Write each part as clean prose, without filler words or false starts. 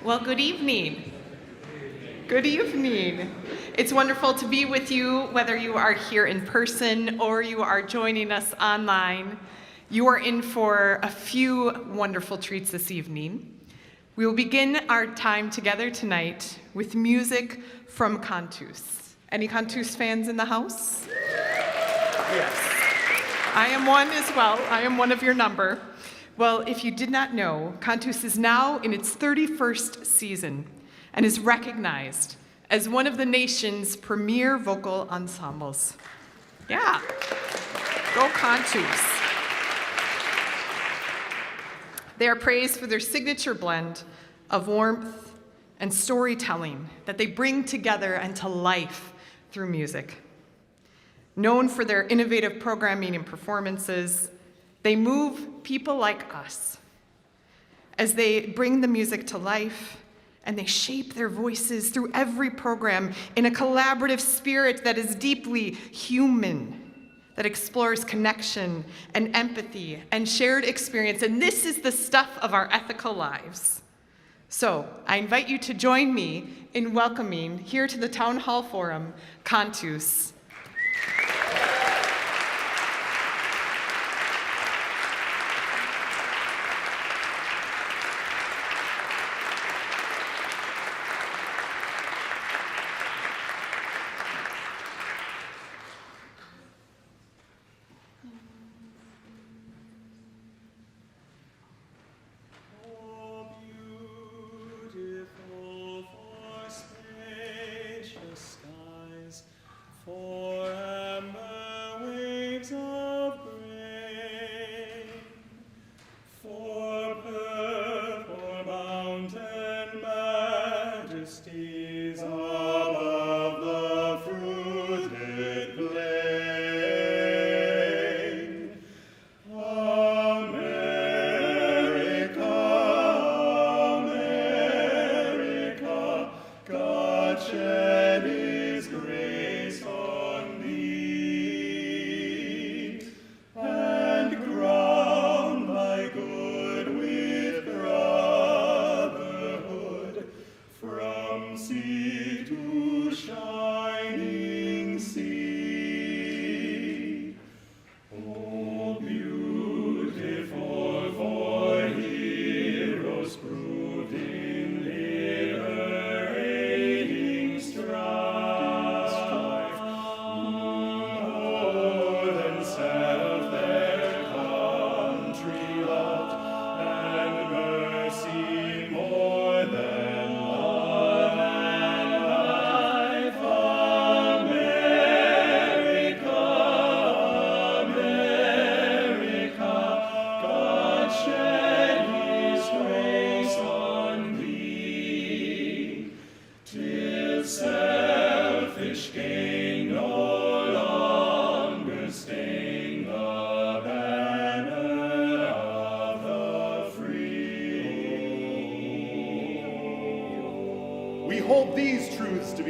Well, good evening. Good evening. It's wonderful to be with you, whether you are here in person or you are joining us online. You are in for a few wonderful treats this evening. We will begin our time together tonight with music from Cantus. Any Cantus fans in the house? Yes. I am one as well. I am one of your number. Well, if you did not know, Cantus is now in its 31st season and is recognized as one of the nation's premier vocal ensembles. Yeah, go Cantus. They are praised for their signature blend of warmth and storytelling that they bring together and to life through music. Known for their innovative programming and performances, they move people like us as they bring the music to life and they shape their voices through every program in a collaborative spirit that is deeply human, that explores connection and empathy and shared experience. And this is the stuff of our ethical lives. So I invite you to join me in welcoming here to the Town Hall Forum, Cantus.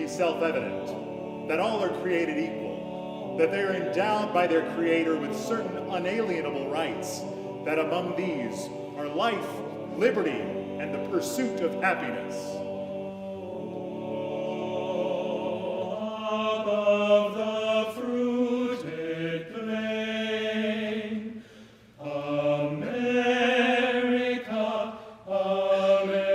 Self-evident, that all are created equal, that they are endowed by their Creator with certain unalienable rights, that among these are life, liberty, and the pursuit of happiness. Above the fruited plain, America, America,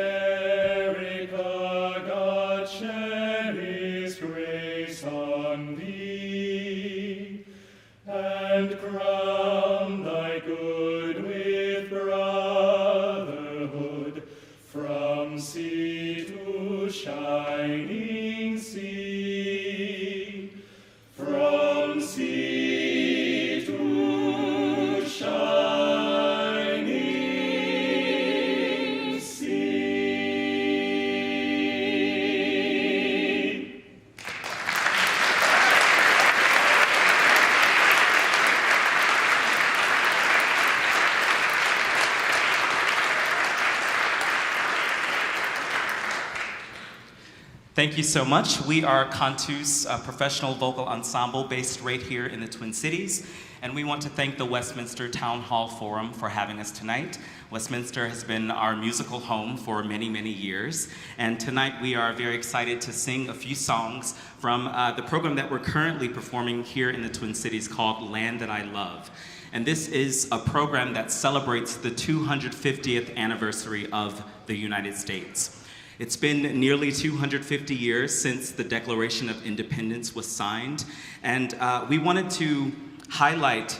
God shed His grace on thee, and crown thy good with brotherhood, from sea to shining sea, from sea to shining sea. Thank you so much. We are Cantu's professional vocal ensemble based right here in the Twin Cities, and we want to thank the Westminster Town Hall Forum for having us tonight. Westminster has been our musical home for many, many years, and tonight we are very excited to sing a few songs from the program that we're currently performing here in the Twin Cities called Land That I Love. And this is a program that celebrates the 250th anniversary of the United States. It's been nearly 250 years since the Declaration of Independence was signed, and we wanted to highlight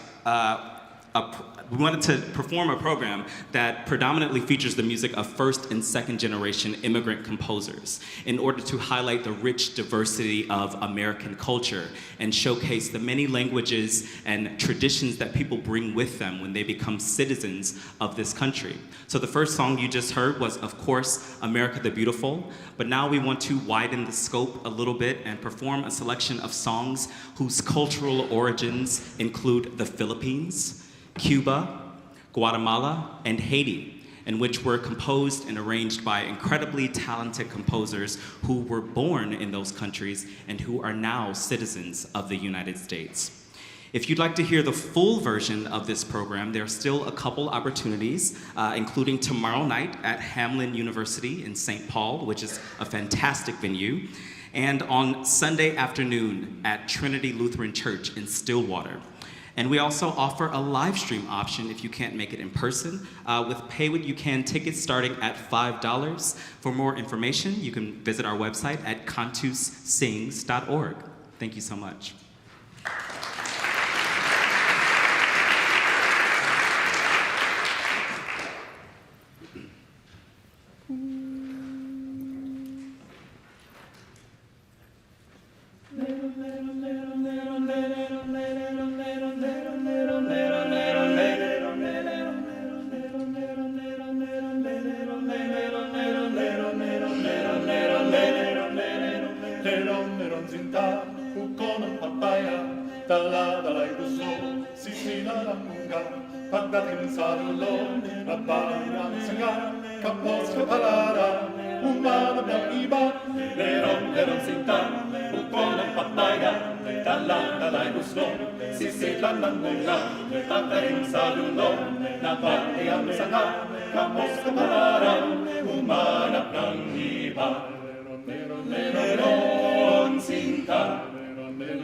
we wanted to perform a program that predominantly features the music of first and second generation immigrant composers in order to highlight the rich diversity of American culture and showcase the many languages and traditions that people bring with them when they become citizens of this country. So the first song you just heard was, of course, America the Beautiful, but now we want to widen the scope a little bit and perform a selection of songs whose cultural origins include the Philippines, Cuba, Guatemala, and Haiti, and which were composed and arranged by incredibly talented composers who were born in those countries and who are now citizens of the United States. If you'd like to hear the full version of this program, there are still a couple opportunities, including tomorrow night at Hamlin University in St. Paul, which is a fantastic venue, and on Sunday afternoon at Trinity Lutheran Church in Stillwater. And we also offer a live stream option if you can't make it in person, with pay what you can tickets starting at $5. For more information, you can visit our website at cantussings.org. Thank you so much. Pagdating sa dulo, nabayan ang sanga, kapos kapalara, umanap ng iba. Lerong sinta, uko ng papaya, dalang-dalay gusto, sisilan ng bunga. Pagdating sa dulo, nabayan ang sanga, kapos kapalara, umanap ng iba. Lerong sinta,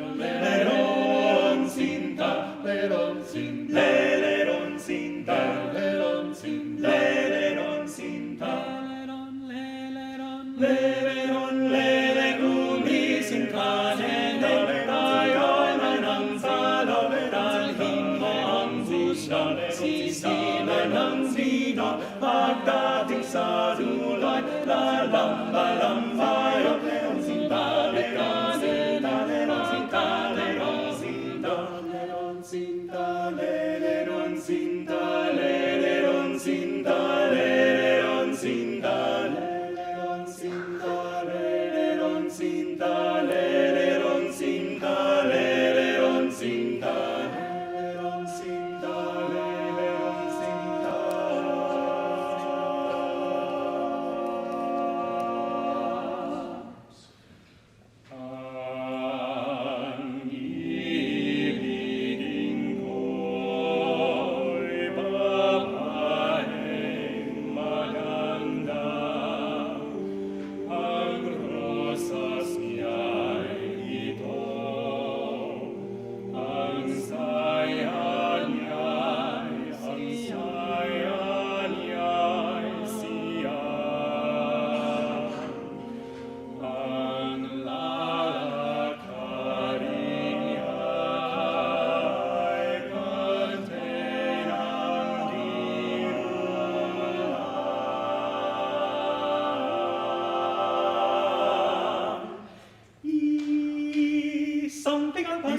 lerong sinta, lerong sinta. Pagdating sa duloy, lalamba-lambayo, lerong sinta, lerong sinta, lerong sinta, lerong sinta, lerong sinta, lerong sinta, lerong sinta, lerong sinta, lerong sinta, lerong sinta, lerong sinta, lerong sinta.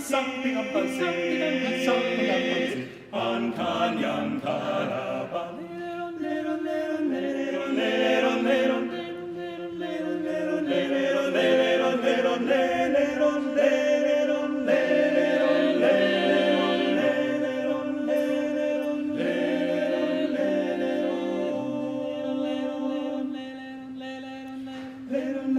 Something ang pansin, ang kanyang kalaban. Leron, leron, leron, leron, leron, leron, leron, leron, leron, leron, leron, leron, leron, leron, leron, leron, leron,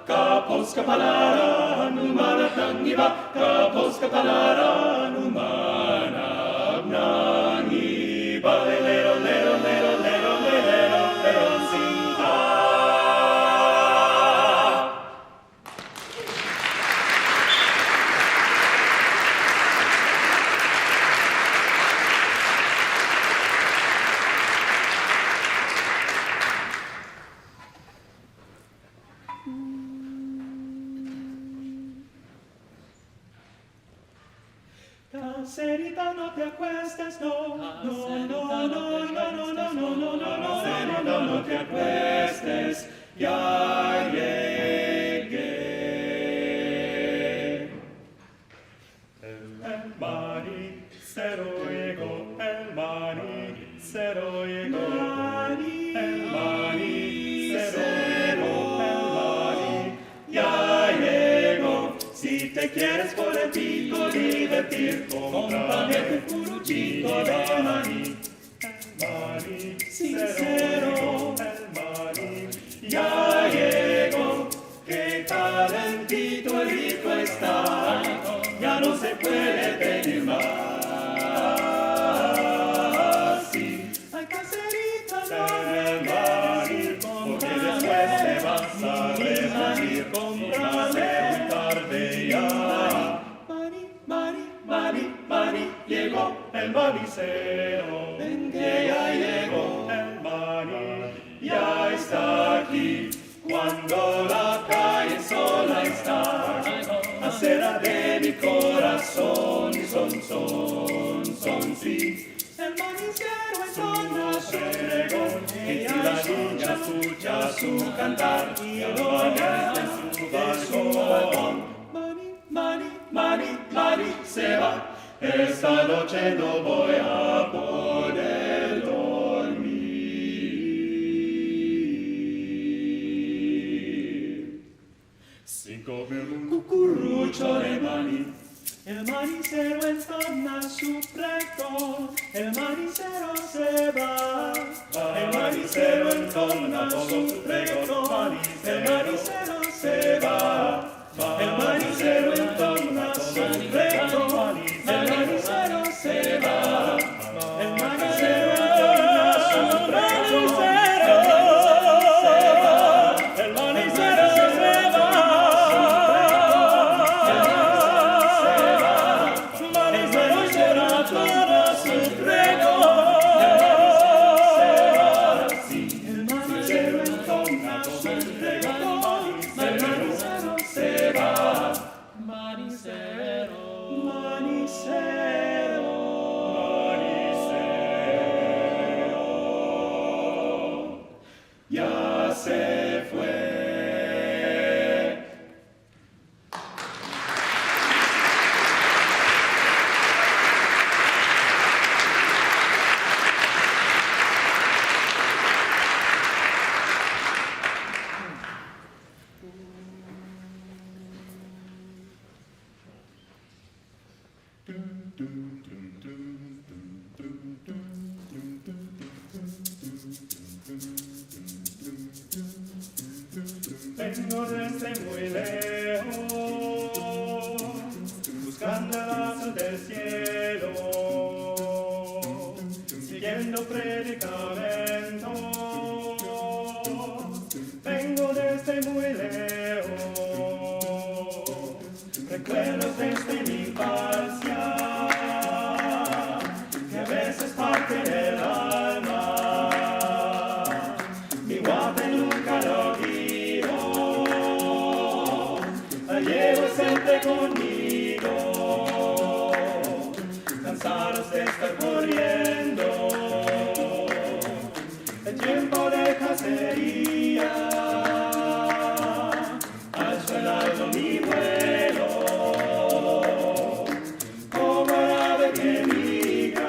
Kapos kapalaran, umanap ng iba. Kapos kapalaran, umanap ng iba. Lero, lero, lero, lero, lero, lero, sinta. Caserita, no te acuestes, no, no, no, no, no, no, no, no, no, no, Caserita, no te acuestes, ya llegué. El manicero llegó, el manicero llegó, el manicero llegó, el manicero ya llegó. Si te quieres por el pico divertir, cómprame tu curuchito de maní. El maní sincero, el maní ya llegó. Qué calentito y rico está, ya no se puede pedir más. Sí, hay caserita, el maní, porque después te vas a arrepentir. Cómprame muy tarde ya. Mani, llegó el manicero, que ya llegó el mani, ya está aquí. Cuando la calle sola está, acera de mi corazón, son, sí. El manicero entonces llegó, y si la niña escucha su cantar, y el mañana en su balcón. Mani, se va. Esta noche no voy a poder dormir. 5 un cucurucho de maní. El manicero entona su pregón. El manicero se va. El manicero entona su pregón. El manicero se va. El manicero entona su pregón. El manicero se va. El manicero entona su pregón. El manicero se va. El manicero entona su pregón. El manicero entona su pregón. El manicero se va. Manicero, manicero, manicero, ya se fue. Vengo desde muy lejos, buscando el azul del cielo, siguiendo predicamentos. Vengo desde muy lejos, recuerdos desde mi infancia, que a veces parten el alma. Mi guape nunca lo vi. Llevo siempre conmigo, cansados de estar corriendo, el tiempo de cacería, alzo el alto mi vuelo, como el ave que migra.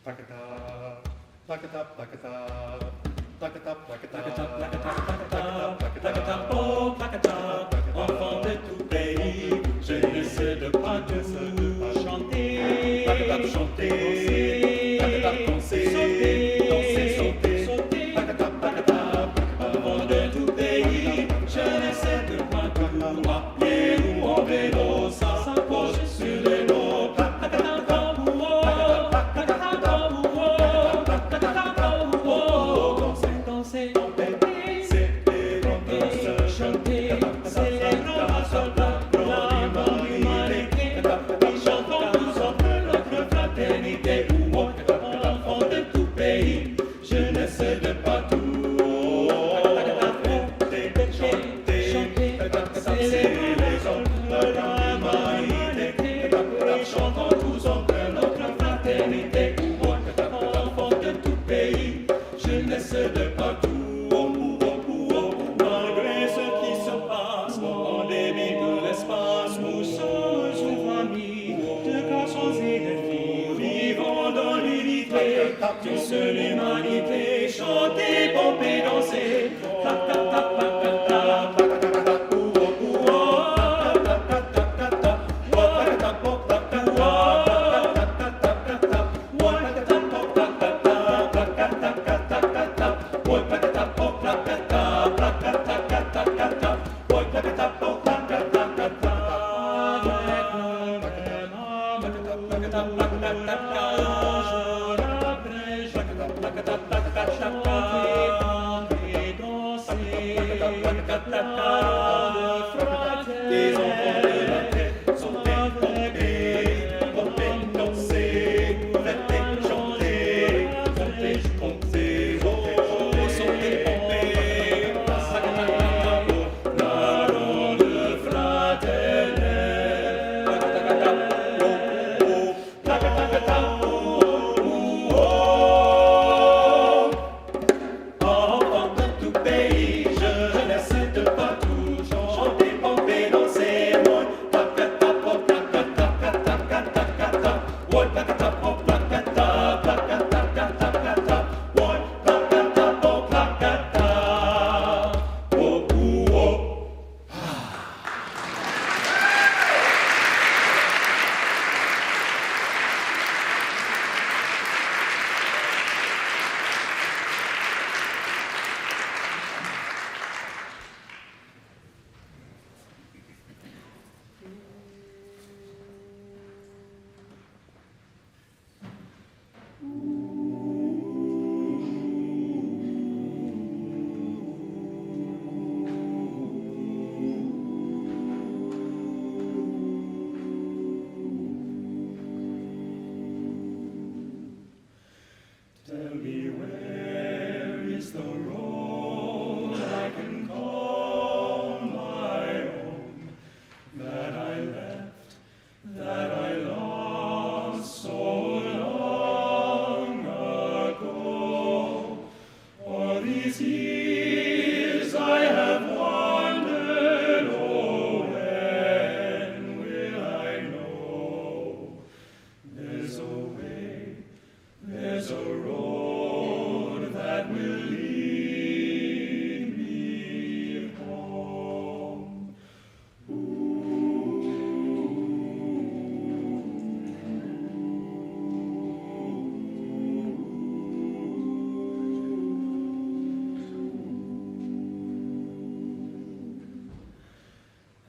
Placata, placata, placata, placata, placata, Placata, oh placata, enfant de tout pays, je n'essaie de pas chanter, placata, chanter, placata, danser, danser, sauter, sauter, placata, placata, enfant de tout pays, je n'essaie de pas tout à pied ou en vélo, s'approche sur les lots, placata, danser, chanter, célébrons soldats, l'âme l'humanité, et chantons tous ensemble notre fraternité, enfants de tout pays, je n'essaie de pas tout, chanter, célébrons l'humanité, et chantons tous ensemble notre fraternité, enfants de tout pays, je n'essaie de pas tout. Malgré ce qui se passe en débit de l'espace, nous sommes une famille de garçons et de filles, vivant dans l'unité d'une seule humanité, chanter, pomper, danser, placata, placata, placata, des enfants de la terre, sauter, pomper, danser, fêter, chanter, monter, compter, sauter, pomper, la ronde fraternelle, enfants de tout pays, je n'essaie de pas tout chanter, pomper, danser, placata, placata, placata, placata, placata, placata, placata, placata, Tell me where is the road I can call my own, that I left, that I lost so long ago. All these years I have wandered, oh, when will I know? There's a way, there's a road that will lead me home.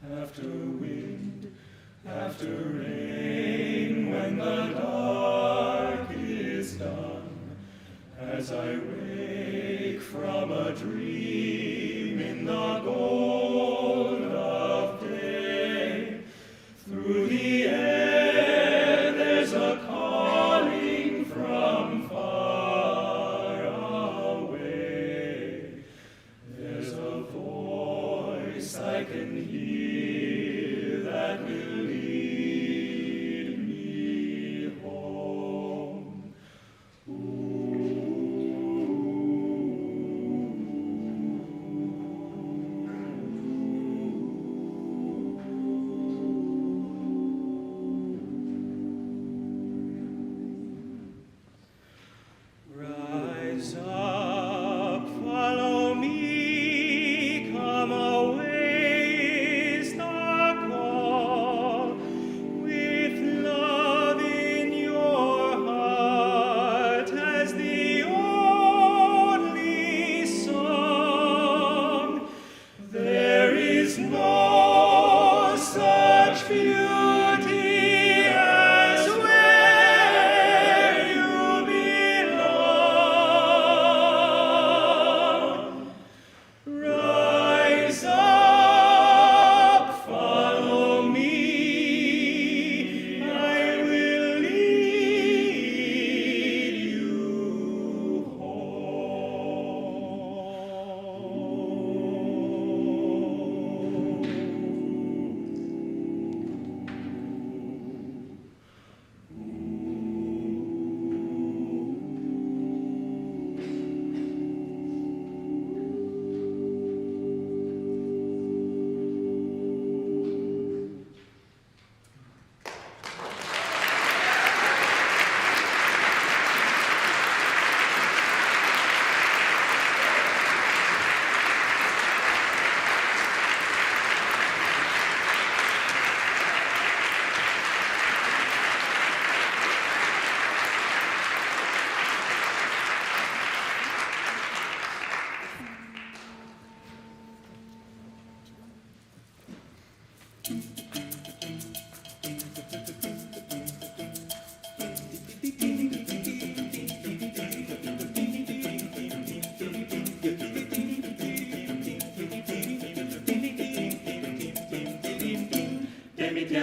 After wind, after rain, when the dark is done, as I wake from a dream in the gold of day, through the air there's a calling from far away. There's a voice I can hear that will lead me home.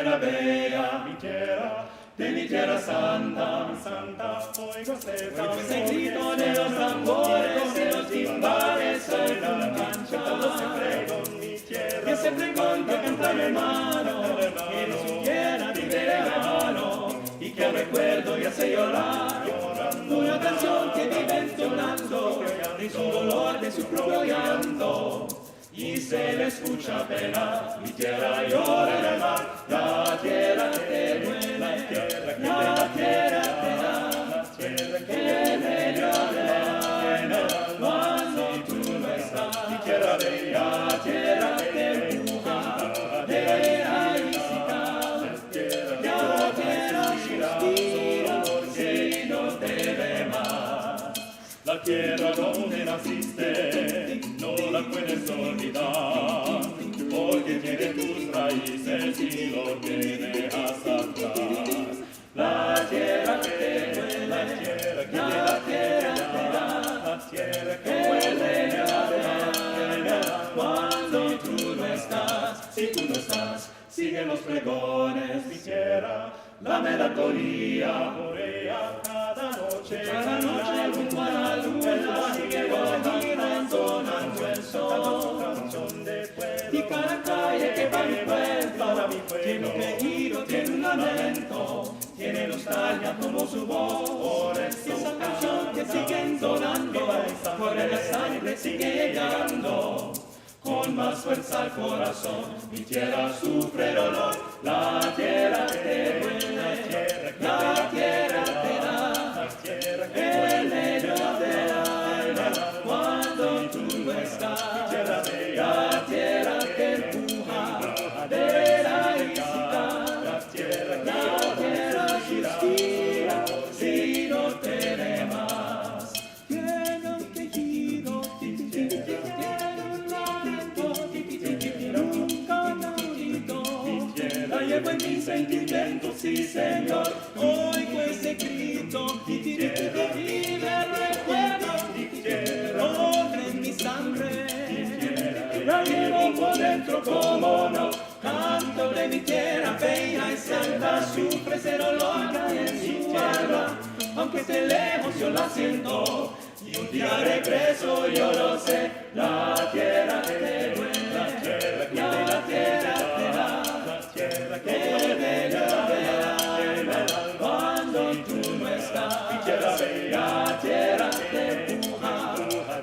tierra bella, mi tierra, de mi tierra santa, santa, oigo ese grito de los tambores, de los timbales, soy la cancha, y ese pregón que canta mi hermano, que no supiera ni de regalo, y que al recuerdo y hace llorar, una canción que vive entonando, de su dolor, de su propio llanto, y se le escucha apenas, mi tierra llora en el mar, la tierra que te duele, la tierra te da, la tierra que me llora, cuando tú no estás, mi tierra bella, la tierra que te empuja, de raízita, la tierra suspira, si no te ve más, la tierra donde naciste, no la puedes olvidar, porque tiene tus raíces y lo que dejas atrás. La tierra que te duele, la tierra que te da, la tierra que huele cuando tú no estás, si tú no estás, siguen los pregones, mi tierra, la melancolía por ella cada noche junto a la luna sigue bajando entonando el sol y cada calle que para mi pueblo tiene un quejido, tiene un lamento, tiene nostalgia como su voz, por eso esa canción que sigue entonando por la sangre sigue llegando con más fuerza al corazón, mi tierra sufre dolor, la tierra que te duele, la tierra te da, la tierra que duele, la tierra cuando tú no estás, la tierra que empuja, de raízita, la tierra suspira, si no te ve más, tiene un quejido, llevo en mi sentimiento, sí señor, oigo ese grito, y me recuerdo, corre en mi sangre, la llevo por dentro como no, canto de mi tierra bella y santa, sufre ese dolor que hay en su alma, aunque esté lejos yo la siento, y un día regreso yo lo sé, la tierra que te duele, la tierra que te da, que me llora cuando tú no estás, la tierra te empuja,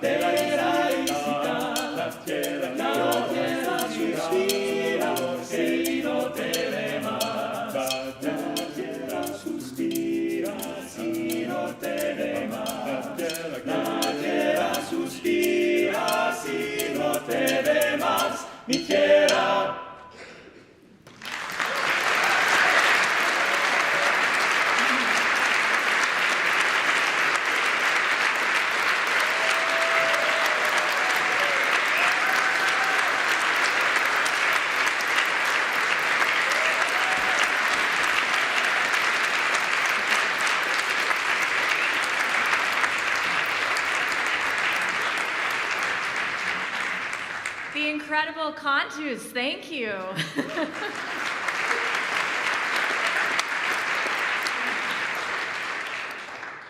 de raízita, la tierra suspira, si no te ve más, la tierra suspira, si no te ve más, la tierra suspira, si no te ve más, mi tierra. The incredible contus, thank you.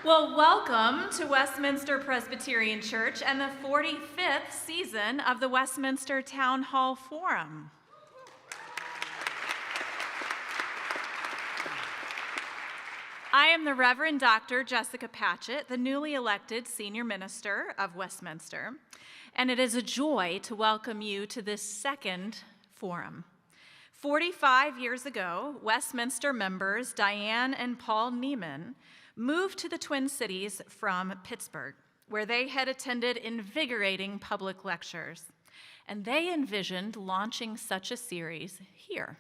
Well, welcome to Westminster Presbyterian Church and the 45th season of the Westminster Town Hall Forum. I am the Reverend Dr. Jessica Patchett, the newly elected Senior Minister of Westminster, and it is a joy to welcome you to this second forum. 45 years ago, Westminster members Diane and Paul Neiman moved to the Twin Cities from Pittsburgh, where they had attended invigorating public lectures, and they envisioned launching such a series here.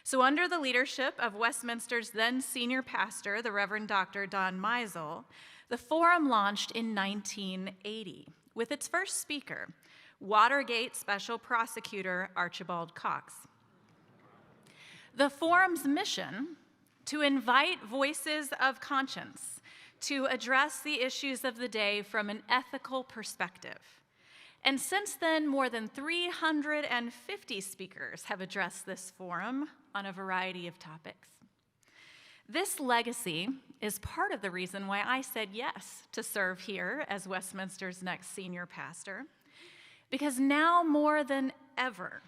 So under the leadership of Westminster's then senior pastor, the Reverend Dr. Don Meisel, the forum launched in 1980 with its first speaker, Watergate Special Prosecutor Archibald Cox. The forum's mission: to invite voices of conscience to address the issues of the day from an ethical perspective. And since then, more than 350 speakers have addressed this forum on a variety of topics. This legacy is part of the reason why I said yes to serve here as Westminster's next senior pastor, because now more than ever,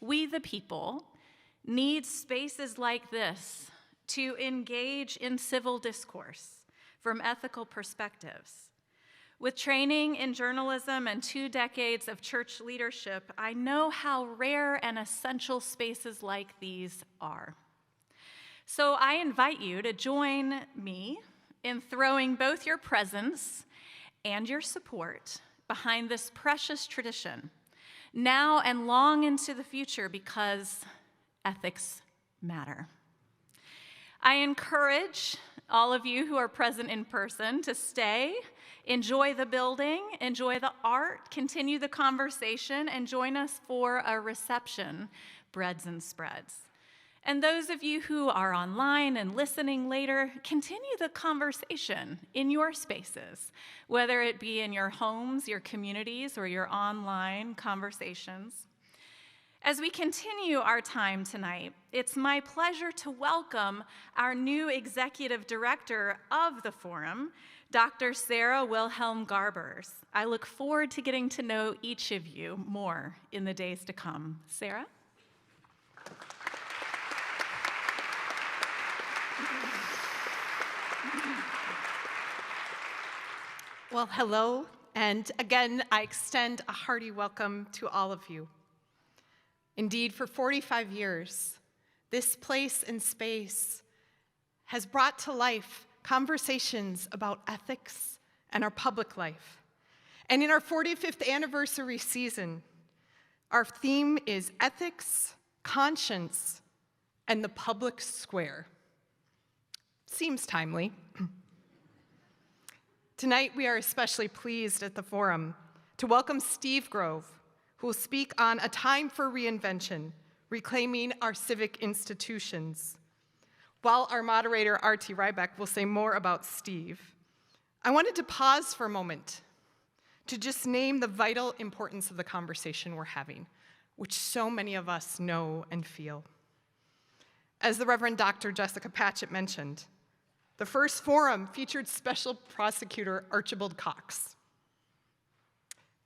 we the people need spaces like this to engage in civil discourse from ethical perspectives. With training in journalism and 2 decades of church leadership, I know how rare and essential spaces like these are. So I invite you to join me in throwing both your presence and your support behind this precious tradition, now and long into the future, because ethics matter. I encourage all of you who are present in person to stay, enjoy the building, enjoy the art, continue the conversation, and join us for a reception, Breads and Spreads. And those of you who are online and listening later, continue the conversation in your spaces, whether it be in your homes, your communities, or your online conversations. As we continue our time tonight, it's my pleasure to welcome our new executive director of the forum, Dr. Sarah Wilhelm Garbers. I look forward to getting to know each of you more in the days to come. Sarah? Well, hello, and again, I extend a hearty welcome to all of you. Indeed, for 45 years, this place and space has brought to life conversations about ethics and our public life. And in our 45th anniversary season, our theme is ethics, conscience, and the public square. Seems timely. Tonight, we are especially pleased at the forum to welcome Steve Grove, who will speak on A Time for Reinvention, Reclaiming Our Civic Institutions. While our moderator, R.T. Rybeck, will say more about Steve, I wanted to pause for a moment to just name the vital importance of the conversation we're having, which so many of us know and feel. As the Reverend Dr. Jessica Patchett mentioned, the first forum featured Special Prosecutor Archibald Cox.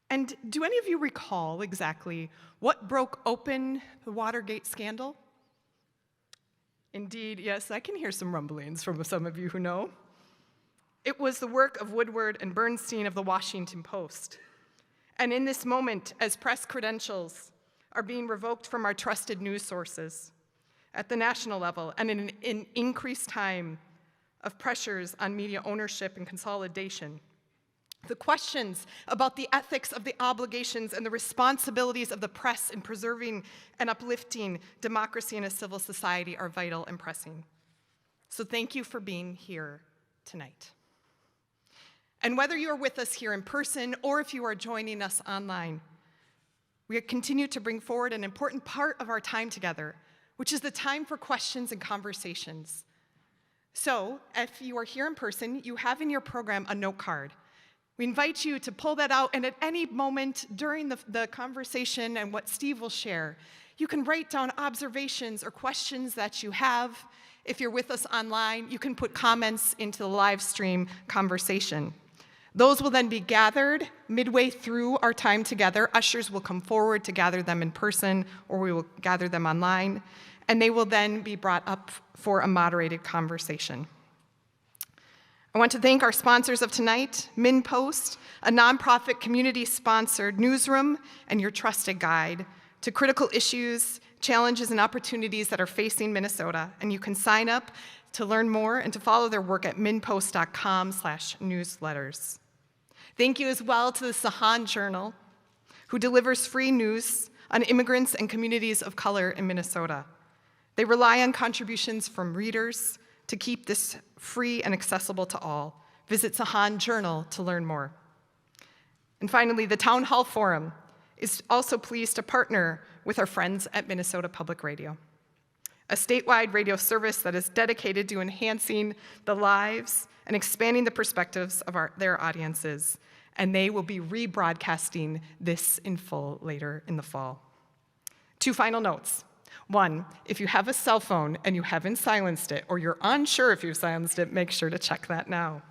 And do any of you recall exactly what broke open the Watergate scandal? Indeed, yes, I can hear some rumblings from some of you who know. It was the work of Woodward and Bernstein of the Washington Post. And in this moment, as press credentials are being revoked from our trusted news sources at the national level, and in an increased time of pressures on media ownership and consolidation, the questions about the ethics of the obligations and the responsibilities of the press in preserving and uplifting democracy in a civil society are vital and pressing. So thank you for being here tonight. And whether you're with us here in person or if you are joining us online, we continue to bring forward an important part of our time together, which is the time for questions and conversations. So, if you are here in person, you have in your program a note card. We invite you to pull that out, and at any moment during the conversation and what Steve will share, you can write down observations or questions that you have. If you're with us online, you can put comments into the live stream conversation. Those will then be gathered midway through our time together. Ushers will come forward to gather them in person, or we will gather them online, and they will then be brought up for a moderated conversation. I want to thank our sponsors of tonight, MinPost, a nonprofit community-sponsored newsroom and your trusted guide to critical issues, challenges, and opportunities that are facing Minnesota. And you can sign up to learn more and to follow their work at minpost.com/newsletters. Thank you as well to the Sahan Journal, who delivers free news on immigrants and communities of color in Minnesota. They rely on contributions from readers to keep this free and accessible to all. Visit Sahan Journal to learn more. And finally, the Town Hall Forum is also pleased to partner with our friends at Minnesota Public Radio, a statewide radio service that is dedicated to enhancing the lives and expanding the perspectives of their audiences, and they will be rebroadcasting this in full later in the fall. 2 final notes. One, if you have a cell phone and you haven't silenced it, or you're unsure if you've silenced it, make sure to check that now.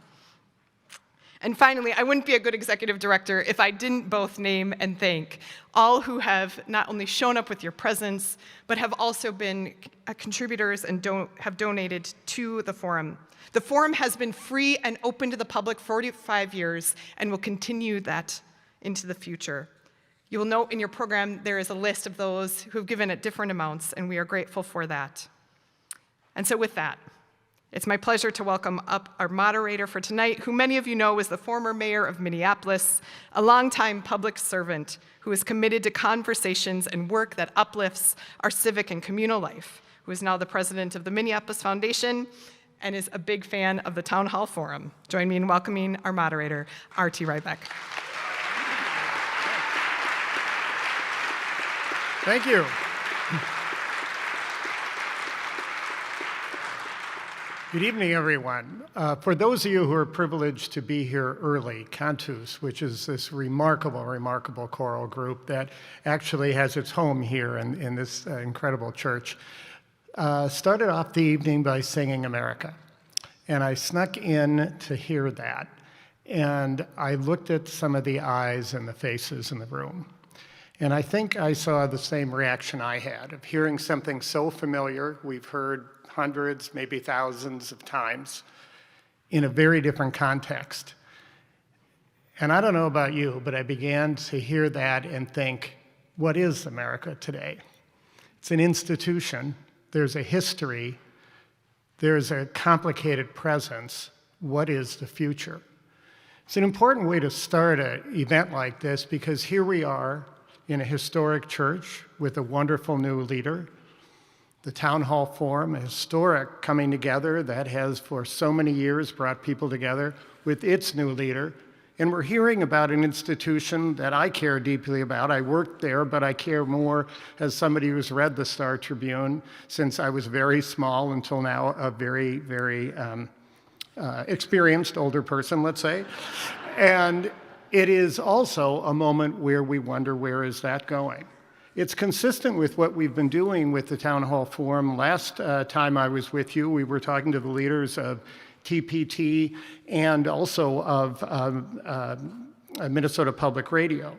And finally, I wouldn't be a good executive director if I didn't both name and thank all who have not only shown up with your presence, but have also been contributors and have donated to the forum. The forum has been free and open to the public for 45 years and will continue that into the future. You will note in your program there is a list of those who have given at different amounts, and we are grateful for that. And so with that, it's my pleasure to welcome up our moderator for tonight, who many of you know is the former mayor of Minneapolis, a longtime public servant who is committed to conversations and work that uplifts our civic and communal life, who is now the president of the Minneapolis Foundation and is a big fan of the Town Hall Forum. Join me in welcoming our moderator, R.T. Rybeck. Thank you. Good evening, everyone. For those of you who are privileged to be here early, Cantus, which is this remarkable, remarkable choral group that actually has its home here in this incredible church, started off the evening by singing America. And I snuck in to hear that. And I looked at some of the eyes and the faces in the room. And I think I saw the same reaction I had of hearing something so familiar we've heard hundreds, maybe thousands of times in a very different context. And I don't know about you, but I began to hear that and think, what is America today? It's an institution. There's a history. There's a complicated presence. What is the future? It's an important way to start an event like this because here we are in a historic church with a wonderful new leader. The Town Hall Forum, a historic coming together that has for so many years brought people together with its new leader. And we're hearing about an institution that I care deeply about. I worked there, but I care more as somebody who's read the Star Tribune since I was very small until now, a very, very experienced older person, let's say. And it is also a moment where we wonder, where is that going? It's consistent with what we've been doing with the Town Hall Forum. Last time I was with you, we were talking to the leaders of TPT and also of Minnesota Public Radio.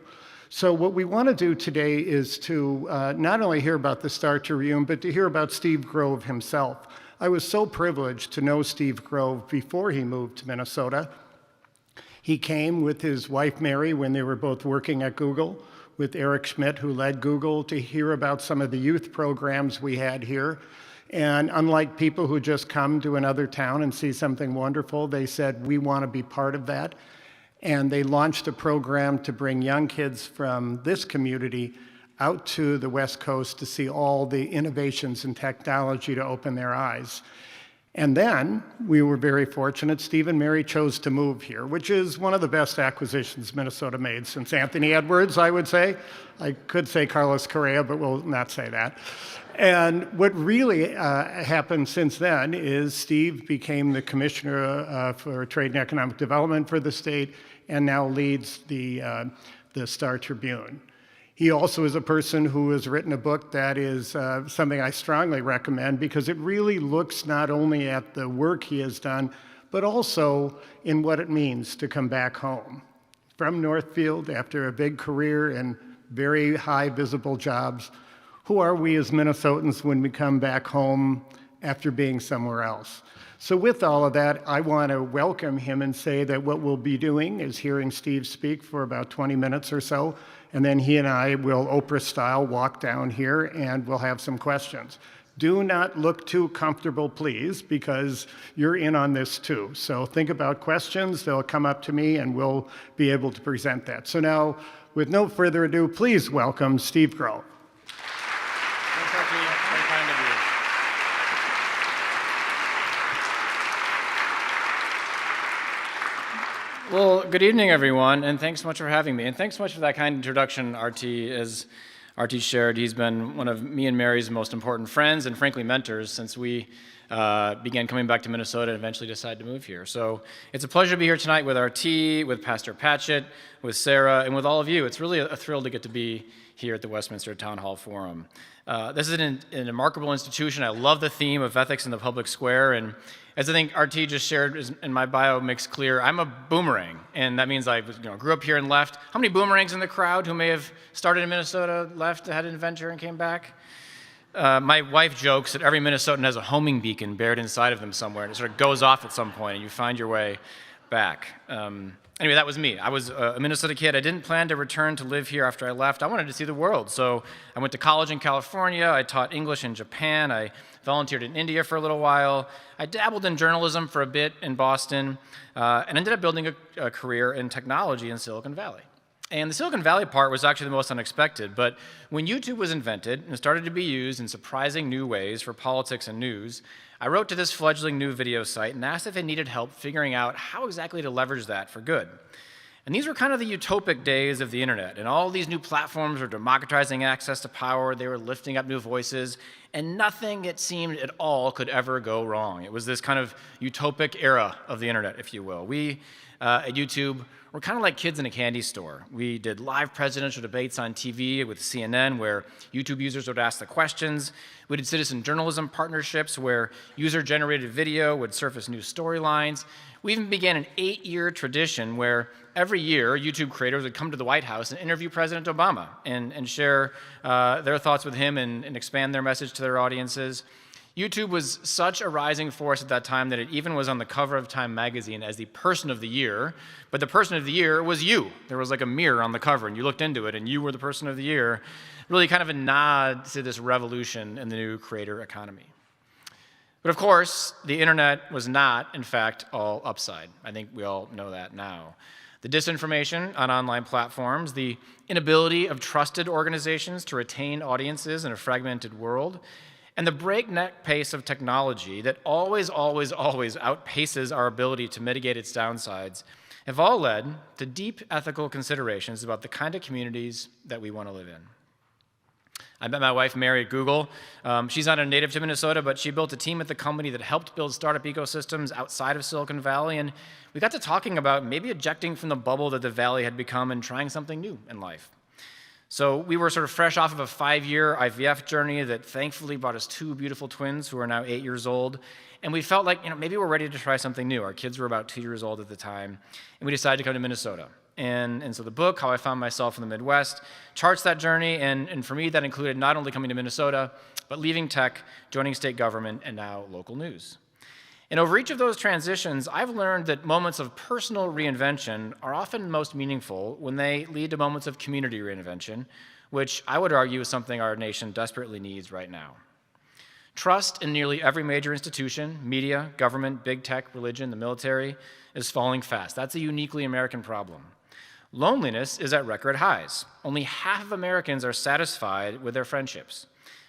So what we want to do today is to not only hear about the Star Tribune, but to hear about Steve Grove himself. I was so privileged to know Steve Grove before he moved to Minnesota. He came with his wife, Mary, when they were both working at Google, with Eric Schmidt, who led Google, to hear about some of the youth programs we had here. And unlike people who just come to another town and see something wonderful, they said, we want to be part of that. And they launched a program to bring young kids from this community out to the West Coast to see all the innovations in technology to open their eyes. And then we were very fortunate. Steve and Mary chose to move here, which is one of the best acquisitions Minnesota made since Anthony Edwards, I would say. I could say Carlos Correa, but we'll not say that. And what really happened since then is Steve became the commissioner for trade and economic development for the state and now leads the Star Tribune. He also is a person who has written a book that is something I strongly recommend because it really looks not only at the work he has done, but also in what it means to come back home. From Northfield, after a big career in very high visible jobs, who are we as Minnesotans when we come back home after being somewhere else? So with all of that, I want to welcome him and say that what we'll be doing is hearing Steve speak for about 20 minutes or so, and then he and I will Oprah-style walk down here and we'll have some questions. Do not look too comfortable, please, because you're in on this too. So think about questions, they'll come up to me and we'll be able to present that. So now, with no further ado, please welcome Steve Grove. Thanks, Archie. Very kind of you. Well, good evening, everyone, and thanks so much for having me. And thanks so much for that kind introduction, Artie. As Artie shared, he's been one of me and Mary's most important friends and, frankly, mentors since we began coming back to Minnesota and eventually decided to move here. So it's a pleasure to be here tonight with Artie, with Pastor Patchett, with Sarah, and with all of you. It's really a thrill to get to be here at the Westminster Town Hall Forum. This is a remarkable institution. I love the theme of ethics in the public square, and as I think RT just shared in my bio makes clear, I'm a boomerang, and that means I grew up here and left. How many boomerangs in the crowd who may have started in Minnesota, left, had an adventure, and came back? My wife jokes that every Minnesotan has a homing beacon buried inside of them somewhere, and it sort of goes off at some point, and you find your way back. Anyway, that was me. I was a Minnesota kid. I didn't plan to return to live here after I left. I wanted to see the world, so I went to college in California. I taught English in Japan. I volunteered in India for a little while. I dabbled in journalism for a bit in Boston, and ended up building a career in technology in Silicon Valley. And the Silicon Valley part was actually the most unexpected, but when YouTube was invented and started to be used in surprising new ways for politics and news, I wrote to this fledgling new video site and asked if it needed help figuring out how exactly to leverage that for good. And these were kind of the utopic days of the internet, and all these new platforms were democratizing access to power, they were lifting up new voices, and nothing, it seemed at all, could ever go wrong. It was this kind of utopic era of the internet, if you will. We, at YouTube, were kind of like kids in a candy store. We did live presidential debates on TV with CNN where YouTube users would ask the questions. We did citizen journalism partnerships where user-generated video would surface new storylines. We even began an 8-year tradition where every year YouTube creators would come to the White House and interview President Obama and share their thoughts with him and expand their message to their audiences. YouTube was such a rising force at that time that it even was on the cover of Time magazine as the person of the year, but the person of the year was you. There was like a mirror on the cover, and you looked into it, and you were the person of the year. Really kind of a nod to this revolution in the new creator economy. But of course, the internet was not, in fact, all upside. I think we all know that now. The disinformation on online platforms, the inability of trusted organizations to retain audiences in a fragmented world, and the breakneck pace of technology that always outpaces our ability to mitigate its downsides have all led to deep ethical considerations about the kind of communities that we want to live in. I met my wife, Mary, at Google. She's not a native to Minnesota, but she built a team at the company that helped build startup ecosystems outside of Silicon Valley, and we got to talking about maybe ejecting from the bubble that the Valley had become and trying something new in life. So we were sort of fresh off of a 5-year IVF journey that thankfully brought us 2 beautiful twins who are now 8 years old. And we felt like, maybe we're ready to try something new. Our kids were about 2 years old at the time, and we decided to come to Minnesota. And so the book, How I Found Myself in the Midwest, charts that journey, and for me that included not only coming to Minnesota, but leaving tech, joining state government, and now local news. And over each of those transitions, I've learned that moments of personal reinvention are often most meaningful when they lead to moments of community reinvention, which I would argue is something our nation desperately needs right now. Trust in nearly every major institution, media, government, big tech, religion, the military, is falling fast. That's a uniquely American problem. Loneliness is at record highs. Only half of Americans are satisfied with their friendships.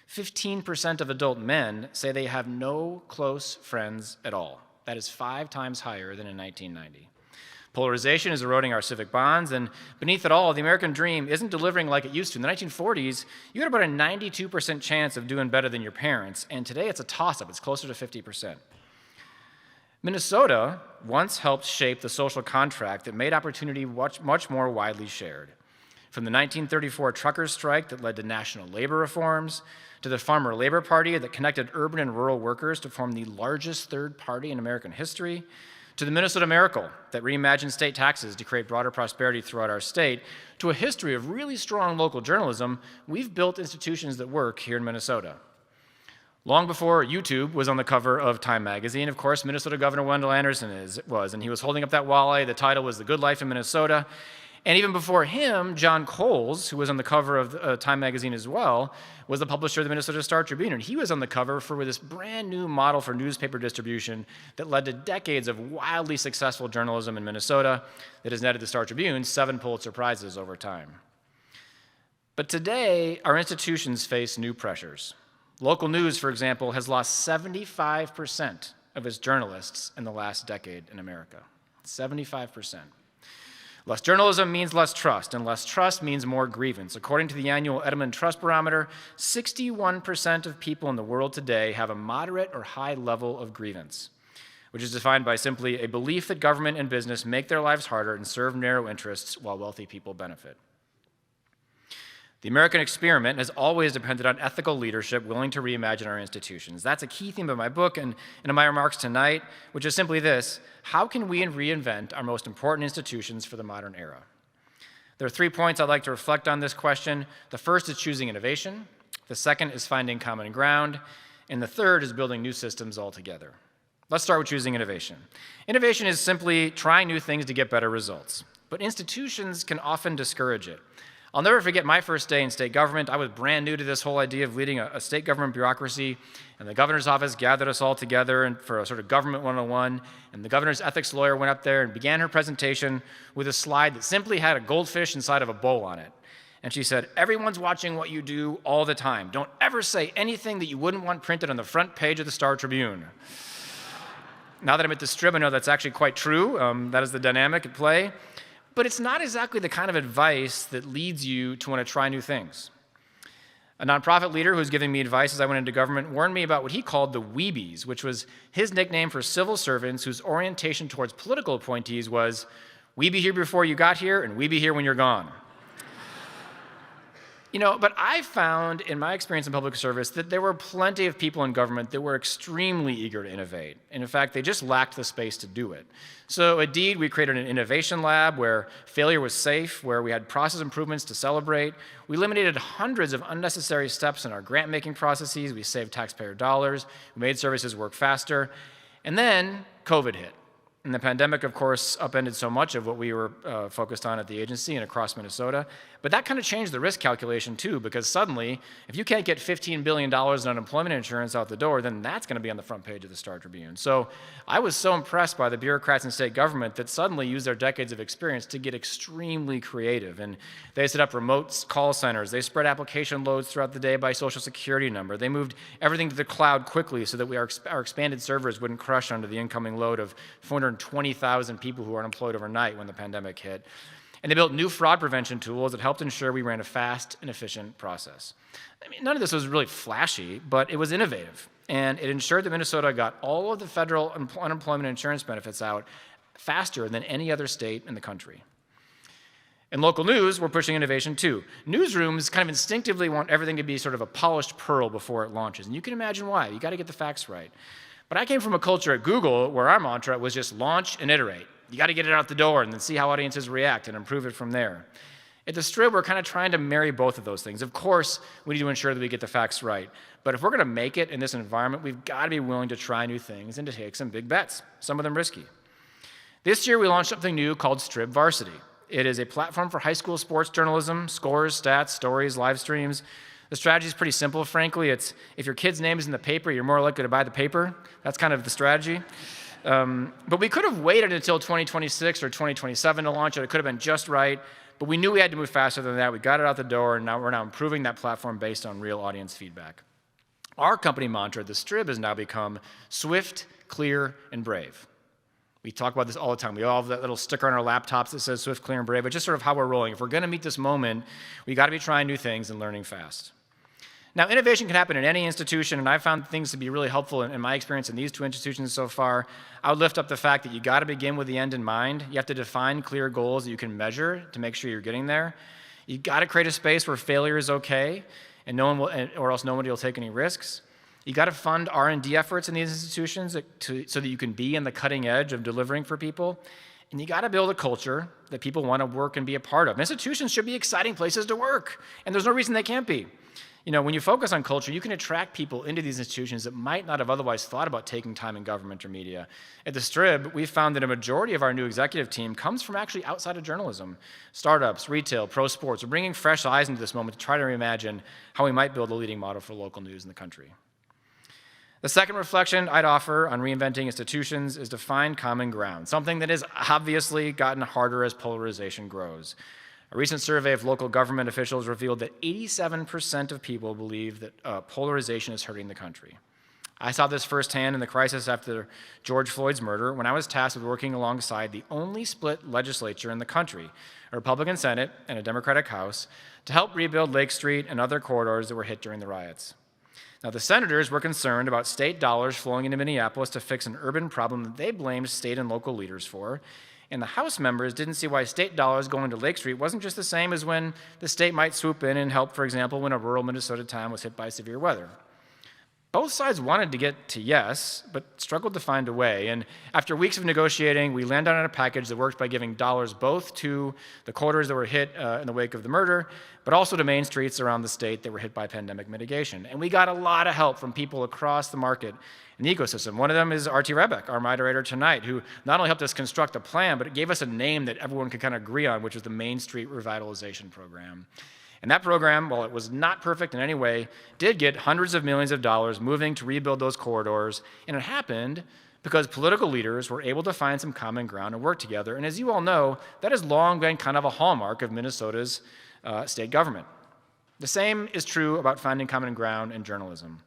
15% of adult men say they have no close friends at all. That is 5 times higher than in 1990. Polarization is eroding our civic bonds, and beneath it all, the American dream isn't delivering like it used to. In the 1940s, you had about a 92% chance of doing better than your parents, and today it's a toss-up. It's closer to 50%. Minnesota once helped shape the social contract that made opportunity much more widely shared. From the 1934 truckers' strike that led to national labor reforms, to the Farmer Labor Party that connected urban and rural workers to form the largest third party in American history, to the Minnesota Miracle that reimagined state taxes to create broader prosperity throughout our state, to a history of really strong local journalism, we've built institutions that work here in Minnesota. Long before YouTube was on the cover of Time magazine, of course, Minnesota Governor Wendell Anderson was, and he was holding up that walleye. The title was The Good Life in Minnesota. And even before him, John Coles, who was on the cover of Time magazine as well, was the publisher of the Minnesota Star-Tribune, and he was on the cover for this brand new model for newspaper distribution that led to decades of wildly successful journalism in Minnesota that has netted the Star-Tribune 7 Pulitzer Prizes over time. But today, our institutions face new pressures. Local news, for example, has lost 75% of its journalists in the last decade in America. 75%. Less journalism means less trust, and less trust means more grievance. According to the annual Edelman Trust Barometer, 61% of people in the world today have a moderate or high level of grievance, which is defined by simply a belief that government and business make their lives harder and serve narrow interests while wealthy people benefit. The American experiment has always depended on ethical leadership willing to reimagine our institutions. That's a key theme of my book and of my remarks tonight, which is simply this: how can we reinvent our most important institutions for the modern era? There are 3 points I'd like to reflect on this question. The first is choosing innovation. The second is finding common ground. And the third is building new systems altogether. Let's start with choosing innovation. Innovation is simply trying new things to get better results. But institutions can often discourage it. I'll never forget my first day in state government. I was brand new to this whole idea of leading a state government bureaucracy, and the governor's office gathered us all together for a sort of government 101, and the governor's ethics lawyer went up there and began her presentation with a slide that simply had a goldfish inside of a bowl on it. And she said, "Everyone's watching what you do all the time. Don't ever say anything that you wouldn't want printed on the front page of the Star Tribune." Now that I'm at the Strib, I know that's actually quite true. That is the dynamic at play. But it's not exactly the kind of advice that leads you to want to try new things. A nonprofit leader who was giving me advice as I went into government warned me about what he called the weebies, which was his nickname for civil servants whose orientation towards political appointees was, "We be here before you got here, and we be here when you're gone." But I found in my experience in public service that there were plenty of people in government that were extremely eager to innovate. And in fact, they just lacked the space to do it. So at Deed, we created an innovation lab where failure was safe, where we had process improvements to celebrate. We eliminated hundreds of unnecessary steps in our grant-making processes. We saved taxpayer dollars. We made services work faster. And then COVID hit. And the pandemic, of course, upended so much of what we were focused on at the agency and across Minnesota. But that kind of changed the risk calculation, too, because suddenly, if you can't get $15 billion in unemployment insurance out the door, then that's going to be on the front page of the Star Tribune. So I was so impressed by the bureaucrats in state government that suddenly used their decades of experience to get extremely creative. And they set up remote call centers. They spread application loads throughout the day by Social Security number. They moved everything to the cloud quickly so that our expanded servers wouldn't crush under the incoming load of 420,000 people who were unemployed overnight when the pandemic hit. And they built new fraud prevention tools that helped ensure we ran a fast and efficient process. None of this was really flashy, but it was innovative. And it ensured that Minnesota got all of the federal unemployment insurance benefits out faster than any other state in the country. In local news, we're pushing innovation too. Newsrooms kind of instinctively want everything to be sort of a polished pearl before it launches. And you can imagine why. You got to get the facts right. But I came from a culture at Google where our mantra was just launch and iterate. You got to get it out the door and then see how audiences react and improve it from there. At the Strib, we're kind of trying to marry both of those things. Of course, we need to ensure that we get the facts right. But if we're going to make it in this environment, we've got to be willing to try new things and to take some big bets, some of them risky. This year, we launched something new called Strib Varsity. It is a platform for high school sports journalism, scores, stats, stories, live streams. The strategy is pretty simple, frankly. It's if your kid's name is in the paper, you're more likely to buy the paper. That's kind of the strategy. But we could have waited until 2026 or 2027 to launch it. It could have been just right. But we knew we had to move faster than that. We got it out the door, and now we're improving that platform based on real audience feedback. Our company mantra, the Strib, has now become swift, clear, and brave. We talk about this all the time. We all have that little sticker on our laptops that says swift, clear, and brave. It's just sort of how we're rolling. If we're going to meet this moment, we got to be trying new things and learning fast. Now, innovation can happen in any institution, and I've found things to be really helpful in my experience in these two institutions so far. I would lift up the fact that you got to begin with the end in mind. You have to define clear goals that you can measure to make sure you're getting there. You got to create a space where failure is okay, and no one will, or else nobody will take any risks. You got to fund R&D efforts in these institutions so that you can be on the cutting edge of delivering for people. And you got to build a culture that people want to work and be a part of. Institutions should be exciting places to work, and there's no reason they can't be. When you focus on culture, you can attract people into these institutions that might not have otherwise thought about taking time in government or media. At the Strib, we found that a majority of our new executive team comes from actually outside of journalism. Startups, retail, pro sports. We're bringing fresh eyes into this moment to try to reimagine how we might build a leading model for local news in the country. The second reflection I'd offer on reinventing institutions is to find common ground, something that has obviously gotten harder as polarization grows. A recent survey of local government officials revealed that 87% of people believe that polarization is hurting the country. I saw this firsthand in the crisis after George Floyd's murder when I was tasked with working alongside the only split legislature in the country, a Republican Senate and a Democratic House, to help rebuild Lake Street and other corridors that were hit during the riots. Now, the senators were concerned about state dollars flowing into Minneapolis to fix an urban problem that they blamed state and local leaders for. And the House members didn't see why state dollars going to Lake Street wasn't just the same as when the state might swoop in and help, for example, when a rural Minnesota town was hit by severe weather. Both sides wanted to get to yes, but struggled to find a way. And after weeks of negotiating, we landed on a package that worked by giving dollars both to the corridors that were hit in the wake of the murder, but also to main streets around the state that were hit by pandemic mitigation. And we got a lot of help from people across the market and the ecosystem. One of them is R.T. Rebeck, our moderator tonight, who not only helped us construct a plan, but it gave us a name that everyone could kind of agree on, which was the Main Street Revitalization Program. And that program, while it was not perfect in any way, did get hundreds of millions of dollars moving to rebuild those corridors. And it happened because political leaders were able to find some common ground and work together. And as you all know, that has long been kind of a hallmark of Minnesota's state government. The same is true about finding common ground in journalism.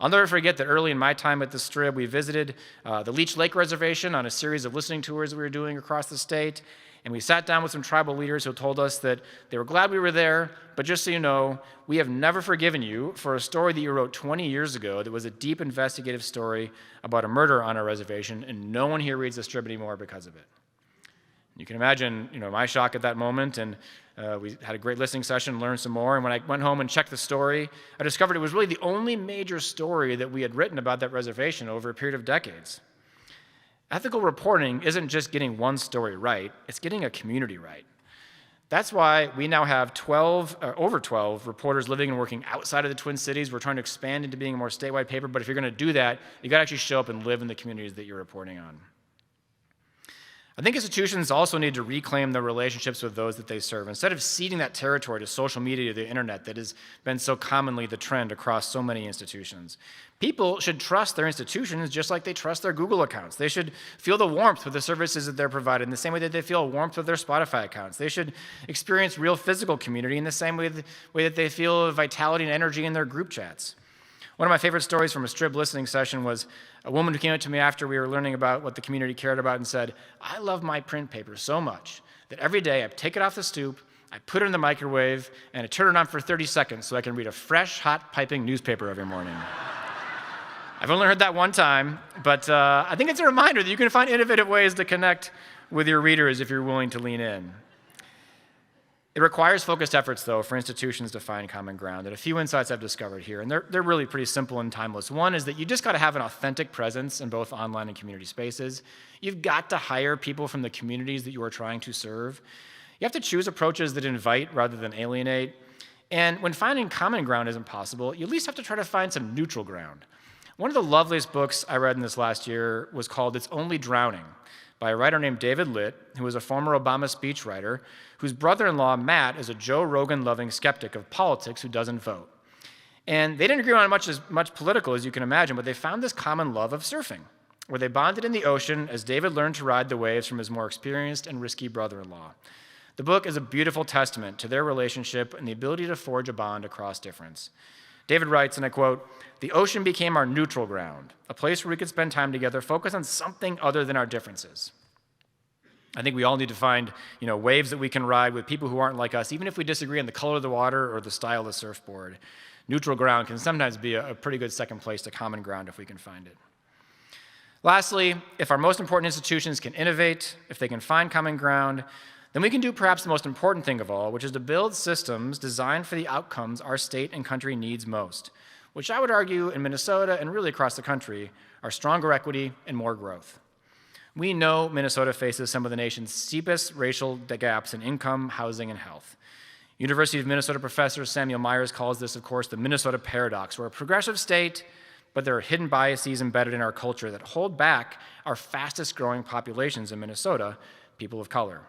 I'll never forget that early in my time at the Strib, we visited the Leech Lake Reservation on a series of listening tours we were doing across the state. And we sat down with some tribal leaders who told us that they were glad we were there, but just so you know, we have never forgiven you for a story that you wrote 20 years ago that was a deep investigative story about a murder on our reservation, and no one here reads the Strib anymore because of it. You can imagine, my shock at that moment, and we had a great listening session, learned some more, and when I went home and checked the story, I discovered it was really the only major story that we had written about that reservation over a period of decades. Ethical reporting isn't just getting one story right, it's getting a community right. That's why we now have over 12 reporters living and working outside of the Twin Cities. We're trying to expand into being a more statewide paper, but if you're going to do that, you got to actually show up and live in the communities that you're reporting on. I think institutions also need to reclaim their relationships with those that they serve. Instead of ceding that territory to social media, to the internet, that has been so commonly the trend across so many institutions. People should trust their institutions just like they trust their Google accounts. They should feel the warmth with the services that they're provided in the same way that they feel warmth with their Spotify accounts. They should experience real physical community in the same way that they feel vitality and energy in their group chats. One of my favorite stories from a Strib listening session was a woman who came up to me after we were learning about what the community cared about and said, "I love my print paper so much that every day I take it off the stoop, I put it in the microwave, and I turn it on for 30 seconds so I can read a fresh, hot, piping newspaper every morning." I've only heard that one time, but I think it's a reminder that you can find innovative ways to connect with your readers if you're willing to lean in. It requires focused efforts, though, for institutions to find common ground, and a few insights I've discovered here, and they're really pretty simple and timeless. One is that you just got to have an authentic presence in both online and community spaces. You've got to hire people from the communities that you are trying to serve. You have to choose approaches that invite rather than alienate, and when finding common ground isn't possible, you at least have to try to find some neutral ground. One of the loveliest books I read in this last year was called It's Only Drowning, by a writer named David Litt, who was a former Obama speechwriter, whose brother-in-law, Matt, is a Joe Rogan-loving skeptic of politics who doesn't vote. And they didn't agree on much political, as you can imagine, but they found this common love of surfing, where they bonded in the ocean as David learned to ride the waves from his more experienced and risky brother-in-law. The book is a beautiful testament to their relationship and the ability to forge a bond across difference. David writes, and I quote, "The ocean became our neutral ground, a place where we could spend time together, focus on something other than our differences." I think we all need to find, waves that we can ride with people who aren't like us, even if we disagree on the color of the water or the style of the surfboard. Neutral ground can sometimes be a pretty good second place to common ground if we can find it. Lastly, if our most important institutions can innovate, if they can find common ground, then we can do perhaps the most important thing of all, which is to build systems designed for the outcomes our state and country needs most, which I would argue in Minnesota and really across the country are stronger equity and more growth. We know Minnesota faces some of the nation's steepest racial gaps in income, housing, and health. University of Minnesota professor Samuel Myers calls this, of course, the Minnesota paradox. We're a progressive state, but there are hidden biases embedded in our culture that hold back our fastest growing populations in Minnesota, people of color.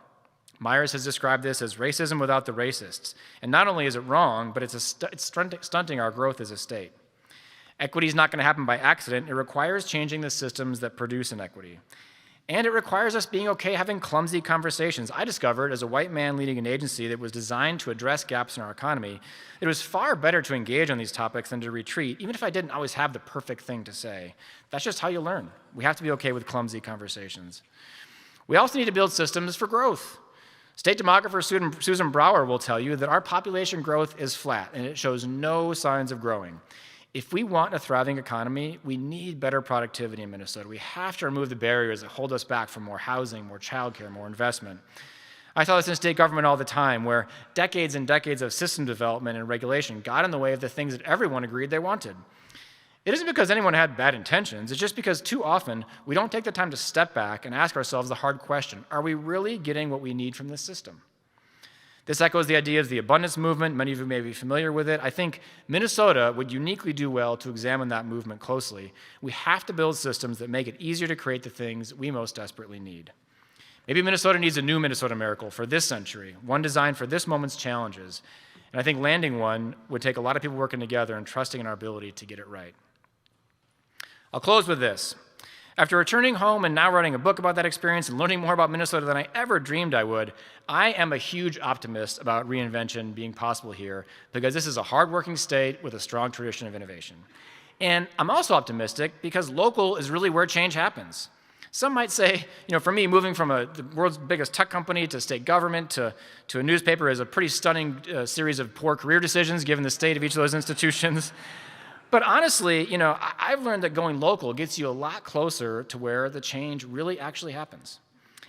Myers has described this as racism without the racists. And not only is it wrong, but it's stunting our growth as a state. Equity is not going to happen by accident. It requires changing the systems that produce inequity. And it requires us being okay having clumsy conversations. I discovered, as a white man leading an agency that was designed to address gaps in our economy, it was far better to engage on these topics than to retreat, even if I didn't always have the perfect thing to say. That's just how you learn. We have to be okay with clumsy conversations. We also need to build systems for growth. State demographer Susan Brower will tell you that our population growth is flat, and it shows no signs of growing. If we want a thriving economy, we need better productivity in Minnesota. We have to remove the barriers that hold us back from more housing, more childcare, more investment. I saw this in state government all the time, where decades and decades of system development and regulation got in the way of the things that everyone agreed they wanted. It isn't because anyone had bad intentions, it's just because too often we don't take the time to step back and ask ourselves the hard question, are we really getting what we need from this system? This echoes the idea of the abundance movement. Many of you may be familiar with it. I think Minnesota would uniquely do well to examine that movement closely. We have to build systems that make it easier to create the things we most desperately need. Maybe Minnesota needs a new Minnesota miracle for this century, one designed for this moment's challenges. And I think landing one would take a lot of people working together and trusting in our ability to get it right. I'll close with this. After returning home and now writing a book about that experience and learning more about Minnesota than I ever dreamed I would, I am a huge optimist about reinvention being possible here because this is a hardworking state with a strong tradition of innovation. And I'm also optimistic because local is really where change happens. Some might say, for me, moving from the world's biggest tech company to state government to a newspaper is a pretty stunning series of poor career decisions given the state of each of those institutions. But honestly, I've learned that going local gets you a lot closer to where the change really actually happens.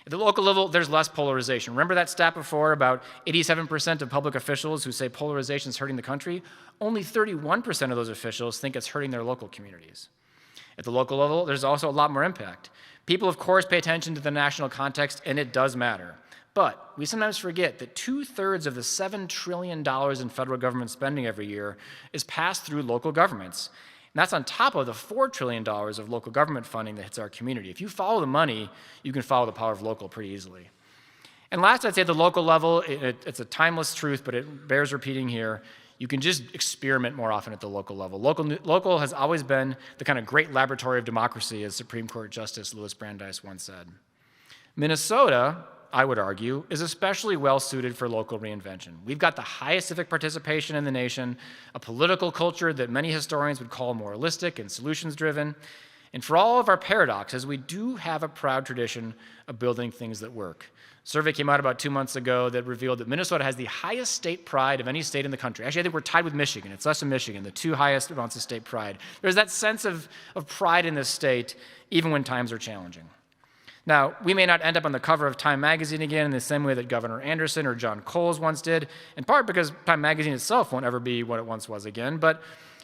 At the local level, there's less polarization. Remember that stat before about 87% of public officials who say polarization is hurting the country? Only 31% of those officials think it's hurting their local communities. At the local level, there's also a lot more impact. People, of course, pay attention to the national context, and it does matter. But we sometimes forget that 2/3 of the $7 trillion in federal government spending every year is passed through local governments. And that's on top of the $4 trillion of local government funding that hits our community. If you follow the money, you can follow the power of local pretty easily. And last, I'd say at the local level, it's a timeless truth, but it bears repeating here. You can just experiment more often at the local level. Local has always been the kind of great laboratory of democracy, as Supreme Court Justice Louis Brandeis once said. Minnesota, I would argue, is especially well suited for local reinvention. We've got the highest civic participation in the nation, a political culture that many historians would call moralistic and solutions-driven. And for all of our paradoxes, we do have a proud tradition of building things that work. A survey came out about 2 months ago that revealed that Minnesota has the highest state pride of any state in the country. Actually, I think we're tied with Michigan. It's us and Michigan, the two highest amounts of state pride. There's that sense of pride in this state, even when times are challenging. Now, we may not end up on the cover of Time magazine again in the same way that Governor Anderson or John Coles once did, in part because Time magazine itself won't ever be what it once was again, but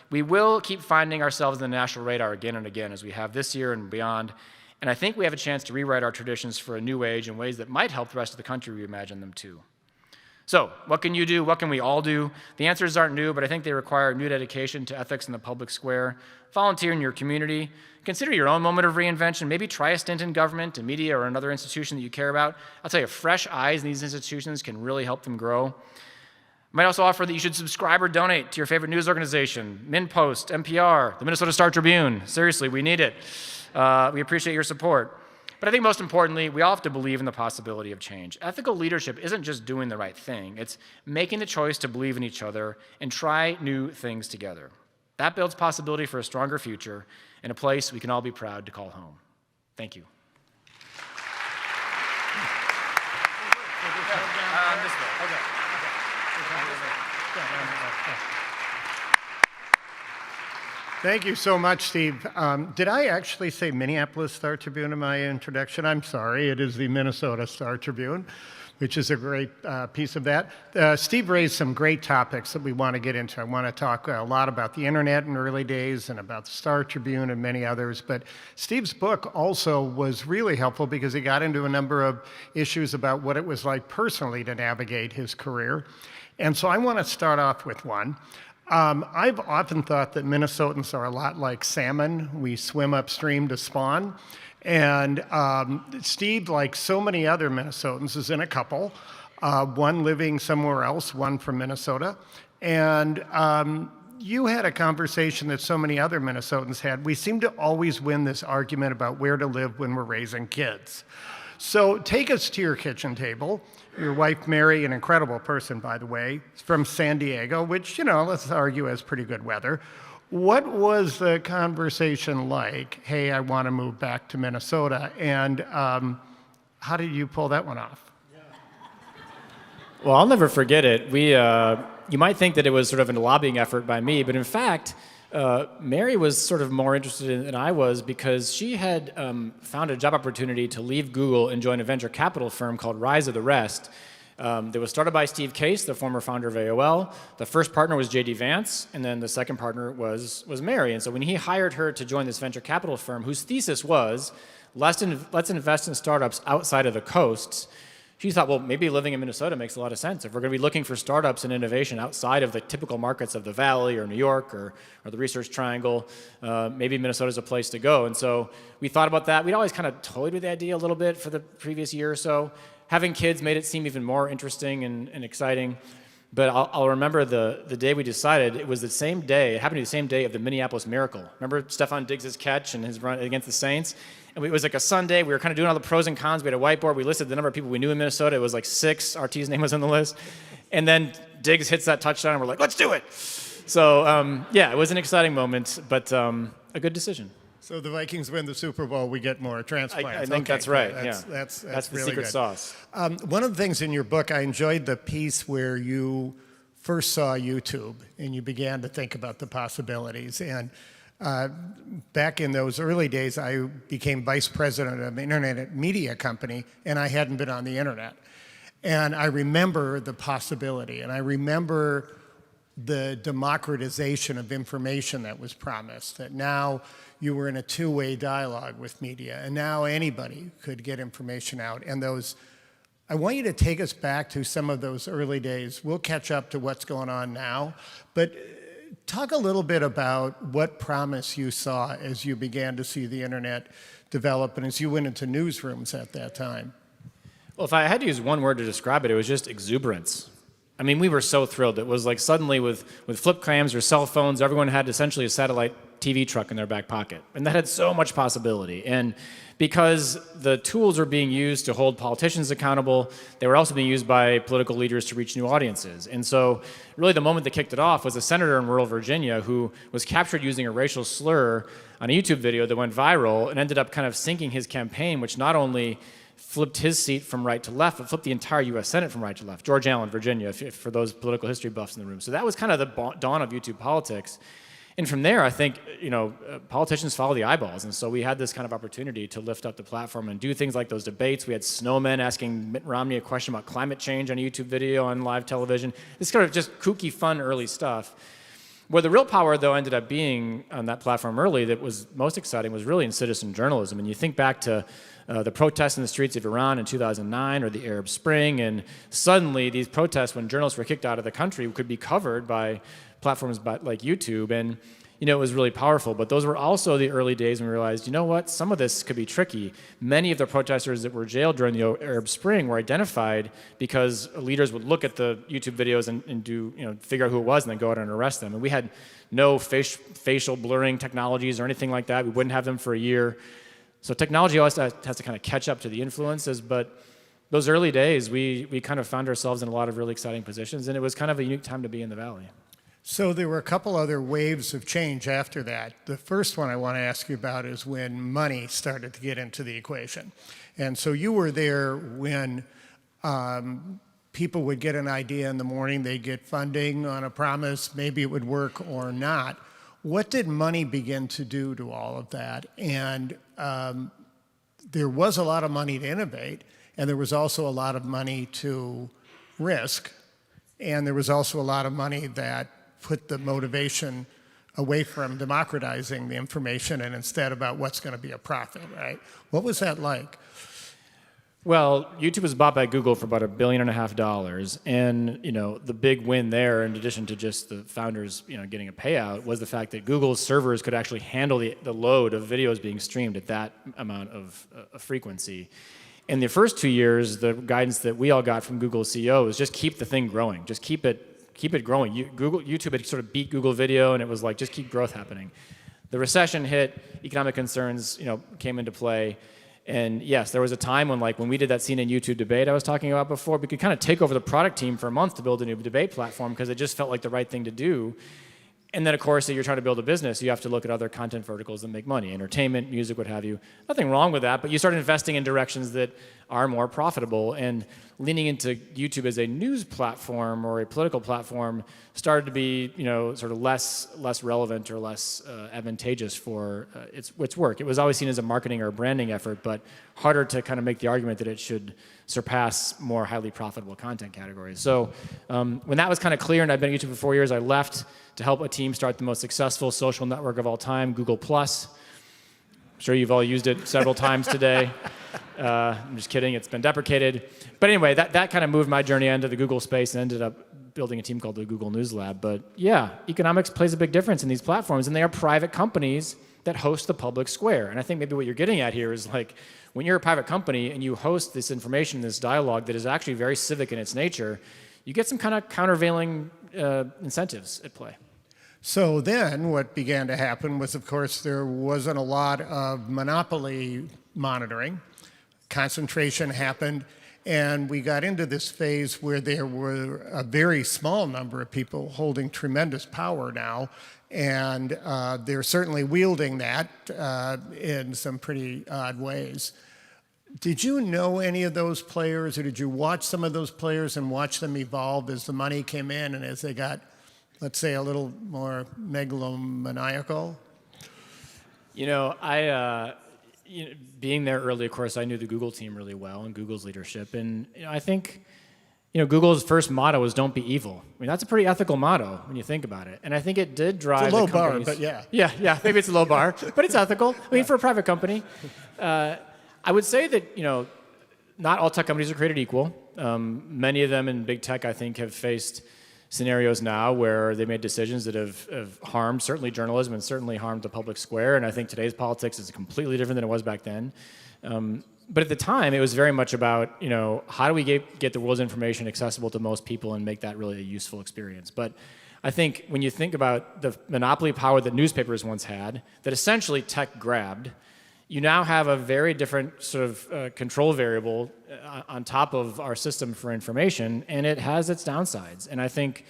we will keep finding ourselves in the national radar again and again as we have this year and beyond, and I think we have a chance to rewrite our traditions for a new age in ways that might help the rest of the country reimagine them too. So, what can you do? What can we all do? The answers aren't new, but I think they require new dedication to ethics in the public square. Volunteer in your community. Consider your own moment of reinvention. Maybe try a stint in government, in media, or another institution that you care about. I'll tell you, fresh eyes in these institutions can really help them grow. I might also offer that you should subscribe or donate to your favorite news organization, MinnPost, NPR, the Minnesota Star Tribune. Seriously, we need it. We appreciate your support. But I think most importantly, we all have to believe in the possibility of change. Ethical leadership isn't just doing the right thing. It's making the choice to believe in each other and try new things together. That builds possibility for a stronger future and a place we can all be proud to call home. Thank you. Thank you so much, Steve. Did I actually say Minneapolis Star Tribune in my introduction? I'm sorry, it is the Minnesota Star Tribune, which is a great piece of that. Steve raised some great topics that we want to get into. I want to talk a lot about the internet in the early days and about the Star Tribune and many others, but Steve's book also was really helpful because he got into a number of issues about what it was like personally to navigate his career. And so I want to start off with one. I've often thought that Minnesotans are a lot like salmon. We swim upstream to spawn. And Steve, like so many other Minnesotans, is in a couple, one living somewhere else, one from Minnesota. And you had a conversation that so many other Minnesotans had. We seem to always win this argument about where to live when we're raising kids. So take us to your kitchen table. Your wife, Mary, an incredible person, by the way, is from San Diego, which, let's argue has pretty good weather. What was the conversation like? Hey, I want to move back to Minnesota. And how did you pull that one off? Well, I'll never forget it. You might think that it was sort of a lobbying effort by me, but in fact, Mary was sort of more interested than I was because she had found a job opportunity to leave Google and join a venture capital firm called Rise of the Rest. That was started by Steve Case, the former founder of AOL. The first partner was J.D. Vance, and then the second partner was Mary. And so when he hired her to join this venture capital firm, whose thesis was, let's invest in startups outside of the coasts, she thought, well, maybe living in Minnesota makes a lot of sense. If we're going to be looking for startups and innovation outside of the typical markets of the Valley or New York or the Research Triangle, maybe Minnesota's a place to go. And so we thought about that. We'd always kind of toyed with the idea a little bit for the previous year or so. Having kids made it seem even more interesting and exciting. But I'll remember the day we decided. It was the same day, it happened to be the same day of the Minneapolis Miracle. Remember Stefan Diggs' catch and his run against the Saints? And it was like a Sunday. We were kind of doing all the pros and cons. We had a whiteboard. We listed the number of people we knew in Minnesota. It was like 6. RT's name was on the list. And then Diggs hits that touchdown, and we're like, let's do it. So, yeah, it was an exciting moment, but a good decision. So the Vikings win the Super Bowl, we get more transplants. I think that's right, yeah. That's the really secret good. sauce. One of the things in your book, I enjoyed the piece where you first saw YouTube and you began to think about the possibilities. And back in those early days, I became vice president of an internet media company, and I hadn't been on the internet. And I remember the possibility, and I remember the democratization of information that was promised, that now you were in a two-way dialogue with media, and now anybody could get information out. And I want you to take us back to some of those early days. We'll catch up to what's going on now, but talk a little bit about what promise you saw as you began to see the internet develop and as you went into newsrooms at that time. Well, if I had to use one word to describe it, it was just exuberance. I mean, we were so thrilled. It was like suddenly with flip cams or cell phones, everyone had essentially a satellite TV truck in their back pocket. And that had so much possibility. And because the tools were being used to hold politicians accountable, they were also being used by political leaders to reach new audiences. And so really the moment that kicked it off was a senator in rural Virginia who was captured using a racial slur on a YouTube video that went viral and ended up kind of sinking his campaign, which not only flipped his seat from right to left, but flipped the entire U.S. Senate from right to left. George Allen, Virginia, for those political history buffs in the room. So that was kind of the dawn of YouTube politics. And from there, I think, politicians follow the eyeballs. And so we had this kind of opportunity to lift up the platform and do things like those debates. We had snowmen asking Mitt Romney a question about climate change on a YouTube video on live television. This kind of just kooky, fun, early stuff. Where the real power, though, ended up being on that platform early that was most exciting was really in citizen journalism. And you think back to the protests in the streets of Iran in 2009 or the Arab Spring, and suddenly these protests, when journalists were kicked out of the country, could be covered by platforms like YouTube. And it was really powerful. But those were also the early days when we realized, you know what, some of this could be tricky. Many of the protesters that were jailed during the Arab Spring were identified because leaders would look at the YouTube videos and do, figure out who it was and then go out and arrest them. And we had no facial blurring technologies or anything like that. We wouldn't have them for a year. So technology always has to kind of catch up to the influences. But those early days, we kind of found ourselves in a lot of really exciting positions. And it was kind of a unique time to be in the Valley. So there were a couple other waves of change after that. The first one I want to ask you about is when money started to get into the equation. And so you were there when people would get an idea in the morning, they'd get funding on a promise, maybe it would work or not. What did money begin to do to all of that? And there was a lot of money to innovate, and there was also a lot of money to risk, and there was also a lot of money that put the motivation away from democratizing the information and instead about what's going to be a profit, right? What was that like? Well, YouTube was bought by Google for about $1.5 billion, and the big win there, in addition to just the founders, getting a payout, was the fact that Google's servers could actually handle the load of videos being streamed at that amount of frequency. In the first 2 years, the guidance that we all got from Google's CEO was just keep the thing growing, just keep it growing. YouTube had sort of beat Google Video, and it was like, just keep growth happening. The recession hit, economic concerns, came into play. And yes, there was a time when we did that scene in YouTube debate I was talking about before, we could kind of take over the product team for a month to build a new debate platform because it just felt like the right thing to do. And then, of course, if you're trying to build a business, you have to look at other content verticals that make money, entertainment, music, what have you. Nothing wrong with that, but you start investing in directions that are more profitable. And leaning into YouTube as a news platform or a political platform started to be, sort of less relevant or less advantageous for its work. It was always seen as a marketing or a branding effort, but harder to kind of make the argument that it should surpass more highly profitable content categories. So when that was kind of clear, and I've been at YouTube for 4 years, I left to help a team start the most successful social network of all time, Google+. I'm sure you've all used it several times today. I'm just kidding, it's been deprecated. But anyway, that kind of moved my journey into the Google space and ended up building a team called the Google News Lab. But yeah, economics plays a big difference in these platforms, and they are private companies that host the public square. And I think maybe what you're getting at here is like, when you're a private company and you host this information, this dialogue that is actually very civic in its nature, you get some kind of countervailing incentives at play. So then what began to happen was, of course, there wasn't a lot of monopoly monitoring. Concentration happened, and we got into this phase where there were a very small number of people holding tremendous power now, and they're certainly wielding that in some pretty odd ways. Did you know any of those players, or did you watch some of those players and watch them evolve as the money came in and as they got, let's say, a little more megalomaniacal? Being there early, of course, I knew the Google team really well and Google's leadership. And I think, Google's first motto is "Don't be evil." I mean, that's a pretty ethical motto when you think about it. And I think it did drive. It's a low the bar, companies. but yeah. Yeah, maybe it's a low bar, but it's ethical. I mean, for a private company, I would say that not all tech companies are created equal. Many of them in big tech, I think, have faced scenarios now where they made decisions that have harmed certainly journalism and certainly harmed the public square. And I think today's politics is completely different than it was back then. But at the time, it was very much about, how do we get the world's information accessible to most people and make that really a useful experience. But I think when you think about the monopoly power that newspapers once had, that essentially tech grabbed, you now have a very different sort of control variable on top of our system for information, and it has its downsides. And I think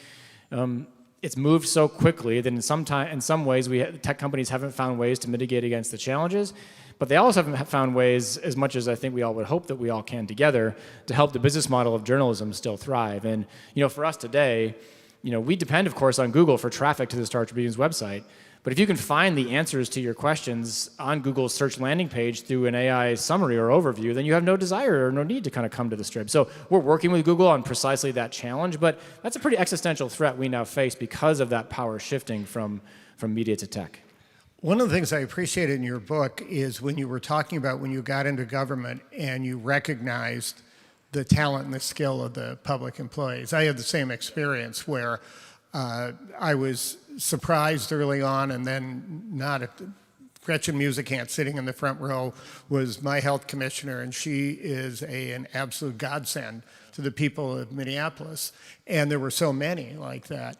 it's moved so quickly that in some ways, tech companies haven't found ways to mitigate against the challenges, but they also haven't found ways, as much as I think we all would hope that we all can together, to help the business model of journalism still thrive. And for us today, we depend, of course, on Google for traffic to the Star Tribune's website. But if you can find the answers to your questions on Google's search landing page through an AI summary or overview, then you have no desire or no need to kind of come to the Strip. So we're working with Google on precisely that challenge, but that's a pretty existential threat we now face because of that power shifting from media to tech. One of the things I appreciated in your book is when you were talking about when you got into government and you recognized the talent and the skill of the public employees. I had the same experience where I was surprised early on, and then not at Gretchen Musicant sitting in the front row was my health commissioner, and she is an absolute godsend to the people of Minneapolis. And there were so many like that.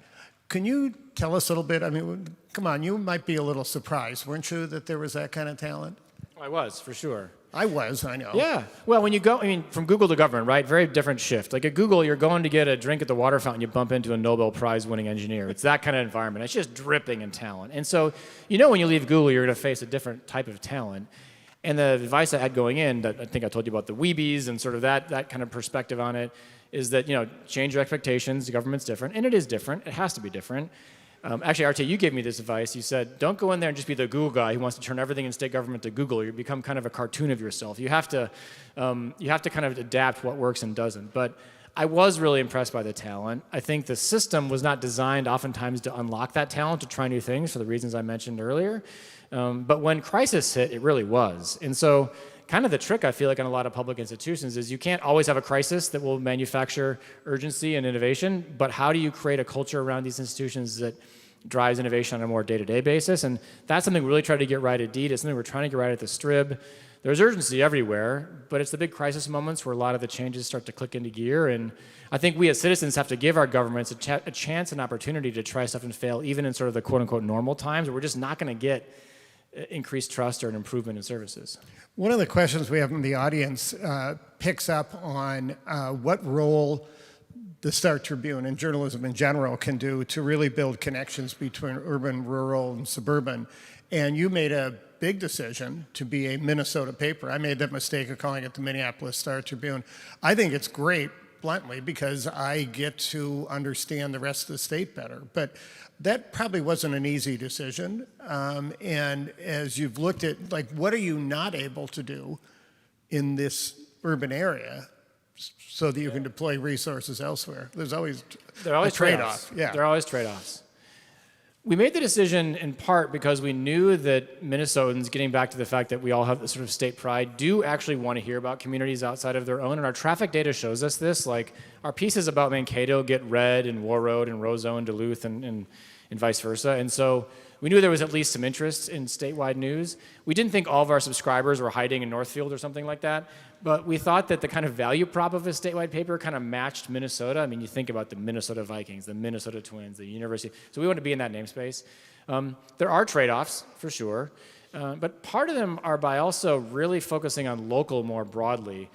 Can you tell us a little bit? I mean, come on, you might be a little surprised, weren't you, that there was that kind of talent? I was, for sure. I know. Yeah. Well, when you go, from Google to government, right? Very different shift. Like at Google, you're going to get a drink at the water fountain, you bump into a Nobel Prize winning engineer. It's that kind of environment. It's just dripping in talent. And so, when you leave Google, you're going to face a different type of talent. And the advice I had going in, that I think I told you about the Weebies and sort of that kind of perspective on it, is that, change your expectations. The government's different, and it is different. It has to be different. Actually, RT, you gave me this advice. You said, don't go in there and just be the Google guy who wants to turn everything in state government to Google. You become kind of a cartoon of yourself. You have to kind of adapt what works and doesn't. But I was really impressed by the talent. I think the system was not designed oftentimes to unlock that talent, to try new things for the reasons I mentioned earlier. But when crisis hit, it really was. And so kind of the trick, I feel like, in a lot of public institutions is you can't always have a crisis that will manufacture urgency and innovation, but how do you create a culture around these institutions that drives innovation on a more day-to-day basis? And that's something we really try to get right at DEED. It's something we're trying to get right at the STRIB. There's urgency everywhere, but it's the big crisis moments where a lot of the changes start to click into gear. And I think we as citizens have to give our governments a chance and opportunity to try stuff and fail, even in sort of the quote-unquote normal times where we're just not going to get increased trust or an improvement in services. One of the questions we have in the audience picks up on what role the Star Tribune and journalism in general can do to really build connections between urban, rural, and suburban. And you made a big decision to be a Minnesota paper. I made that mistake of calling it the Minneapolis Star-Tribune. I think it's great, bluntly, because I get to understand the rest of the state better. But that probably wasn't an easy decision. And as you've looked at, like, what are you not able to do in this urban area so that you can deploy resources elsewhere? There's always a trade-off. Yeah. There are always trade-offs. We made the decision in part because we knew that Minnesotans, getting back to the fact that we all have this sort of state pride, do actually want to hear about communities outside of their own. And our traffic data shows us this. Like, our pieces about Mankato get read in Warroad and Roseau and Duluth and vice versa. And so we knew there was at least some interest in statewide news. We didn't think all of our subscribers were hiding in Northfield or something like that. But we thought that the kind of value prop of a statewide paper kind of matched Minnesota. I mean, you think about the Minnesota Vikings, the Minnesota Twins, the University. So we want to be in that namespace. There are trade-offs, for sure. But part of them are by also really focusing on local more broadly.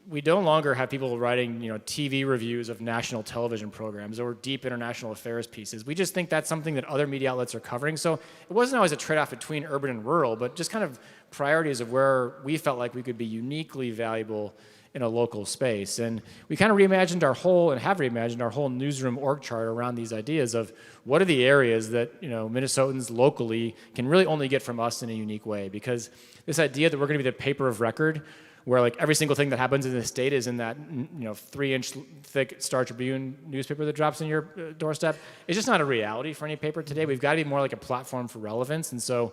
We no longer have people writing, TV reviews of national television programs or deep international affairs pieces. We just think that's something that other media outlets are covering. So it wasn't always a trade-off between urban and rural, but just kind of priorities of where we felt like we could be uniquely valuable in a local space. And we kind of reimagined our whole newsroom org chart around these ideas of what are the areas that Minnesotans locally can really only get from us in a unique way. Because this idea that we're going to be the paper of record, where like every single thing that happens in the state is in that 3-inch thick Star Tribune newspaper that drops on your doorstep, it's just not a reality for any paper today. We've got to be more like a platform for relevance. And so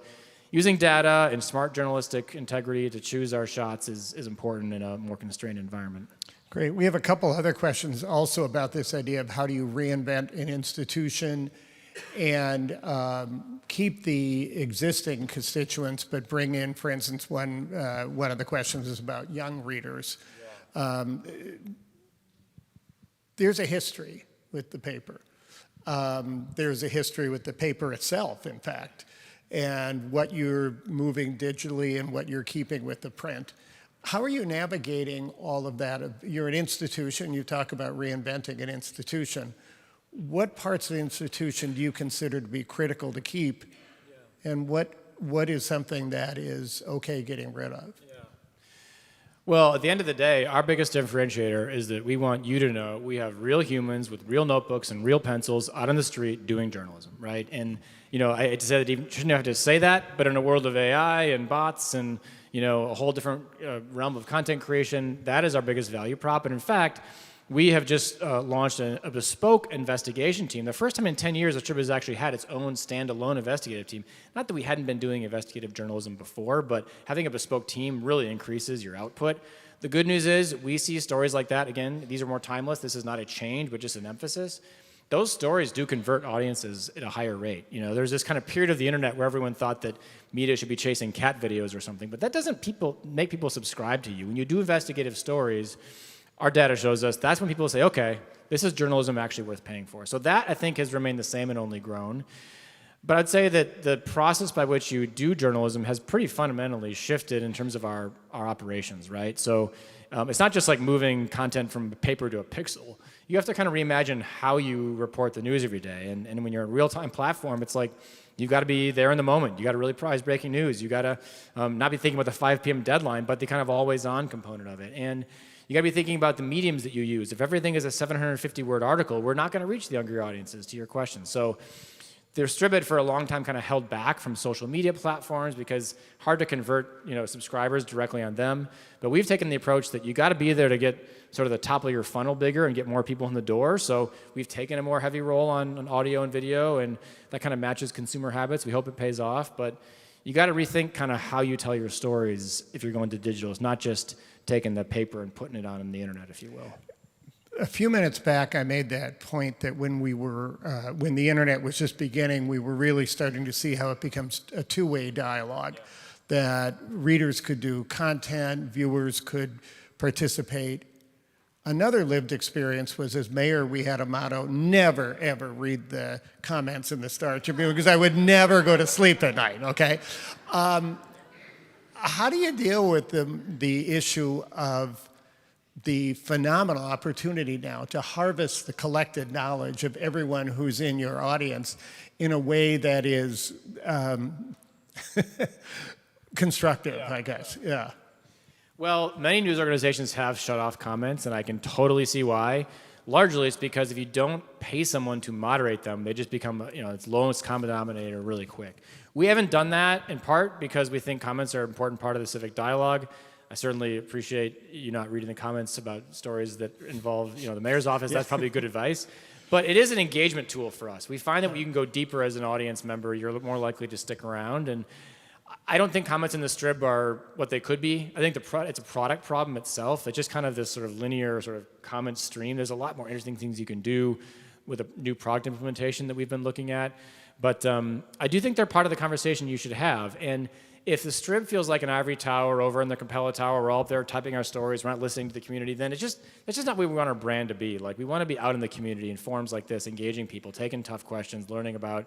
using data and smart journalistic integrity to choose our shots is important in a more constrained environment. Great. We have a couple other questions also about this idea of how do you reinvent an institution and keep the existing constituents, but bring in, for instance, one of the questions is about young readers. Yeah. There's a history with the paper. There's a history with the paper itself, in fact, and what you're moving digitally and what you're keeping with the print. How are you navigating all of that? You're an institution, you talk about reinventing an institution. What parts of the institution do you consider to be critical to keep, and what is something that is okay getting rid of? Yeah. Well, at the end of the day, our biggest differentiator is that we want you to know we have real humans with real notebooks and real pencils out on the street doing journalism, right? And I hate to say that you shouldn't have to say that, but in a world of AI and bots and a whole different realm of content creation, that is our biggest value prop. And in fact, we have just launched a bespoke investigation team. The first time in 10 years that Trib has actually had its own standalone investigative team. Not that we hadn't been doing investigative journalism before, but having a bespoke team really increases your output. The good news is we see stories like that. Again, these are more timeless. This is not a change, but just an emphasis. Those stories do convert audiences at a higher rate. There's this kind of period of the internet where everyone thought that media should be chasing cat videos or something, but that doesn't make people subscribe to you. When you do investigative stories, our data shows us that's when people say, okay, this is journalism actually worth paying for. So that, I think, has remained the same and only grown. But I'd say that the process by which you do journalism has pretty fundamentally shifted in terms of our operations, right? So it's not just like moving content from paper to a pixel. You have to kind of reimagine how you report the news every day. And when you're a real-time platform, it's like you've got to be there in the moment. You got to really prize breaking news. You got to not be thinking about the 5 p.m. deadline, but the kind of always-on component of it. And you got to be thinking about the mediums that you use. If everything is a 750-word article, we're not going to reach the younger audiences, to your question. So there's Stribid for a long time kind of held back from social media platforms because hard to convert subscribers directly on them. But we've taken the approach that you got to be there to get sort of the top of your funnel bigger and get more people in the door. So we've taken a more heavy role on audio and video, and that kind of matches consumer habits. We hope it pays off. But you got to rethink kind of how you tell your stories if you're going to digital. It's not just taking the paper and putting it on the internet, if you will. A few minutes back, I made that point that when the internet was just beginning, we were really starting to see how it becomes a two-way dialogue, that readers could do content, viewers could participate. Another lived experience was as mayor, we had a motto, never, ever read the comments in the Star Tribune because I would never go to sleep at night, okay? How do you deal with the issue of the phenomenal opportunity now to harvest the collected knowledge of everyone who's in your audience in a way that is constructive, I guess. Yeah. Well, many news organizations have shut off comments, and I can totally see why. Largely, it's because if you don't pay someone to moderate them, they just become, it's lowest common denominator really quick. We haven't done that in part because we think comments are an important part of the civic dialogue. I certainly appreciate you not reading the comments about stories that involve, the mayor's office. That's probably good advice. But it is an engagement tool for us. We find that you can go deeper as an audience member. You're more likely to stick around. And I don't think comments in the strip are what they could be. I think it's a product problem itself. It's just kind of this sort of linear sort of comment stream. There's a lot more interesting things you can do with a new product implementation that we've been looking at. But I do think they're part of the conversation you should have. And if the strip feels like an ivory tower over in the Capella Tower, we're all up there typing our stories, we're not listening to the community, then that's just not what we want our brand to be. Like, we want to be out in the community in forums like this, engaging people, taking tough questions, learning about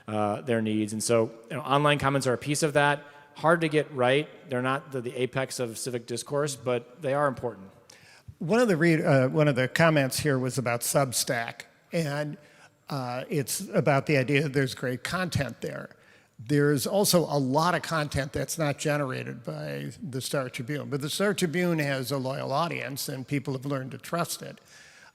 their needs. And so online comments are a piece of that. Hard to get right. They're not the apex of civic discourse, but they are important. One of the comments here was about Substack, and it's about the idea that there's great content there. There's also a lot of content that's not generated by the Star Tribune, but the Star Tribune has a loyal audience and people have learned to trust it.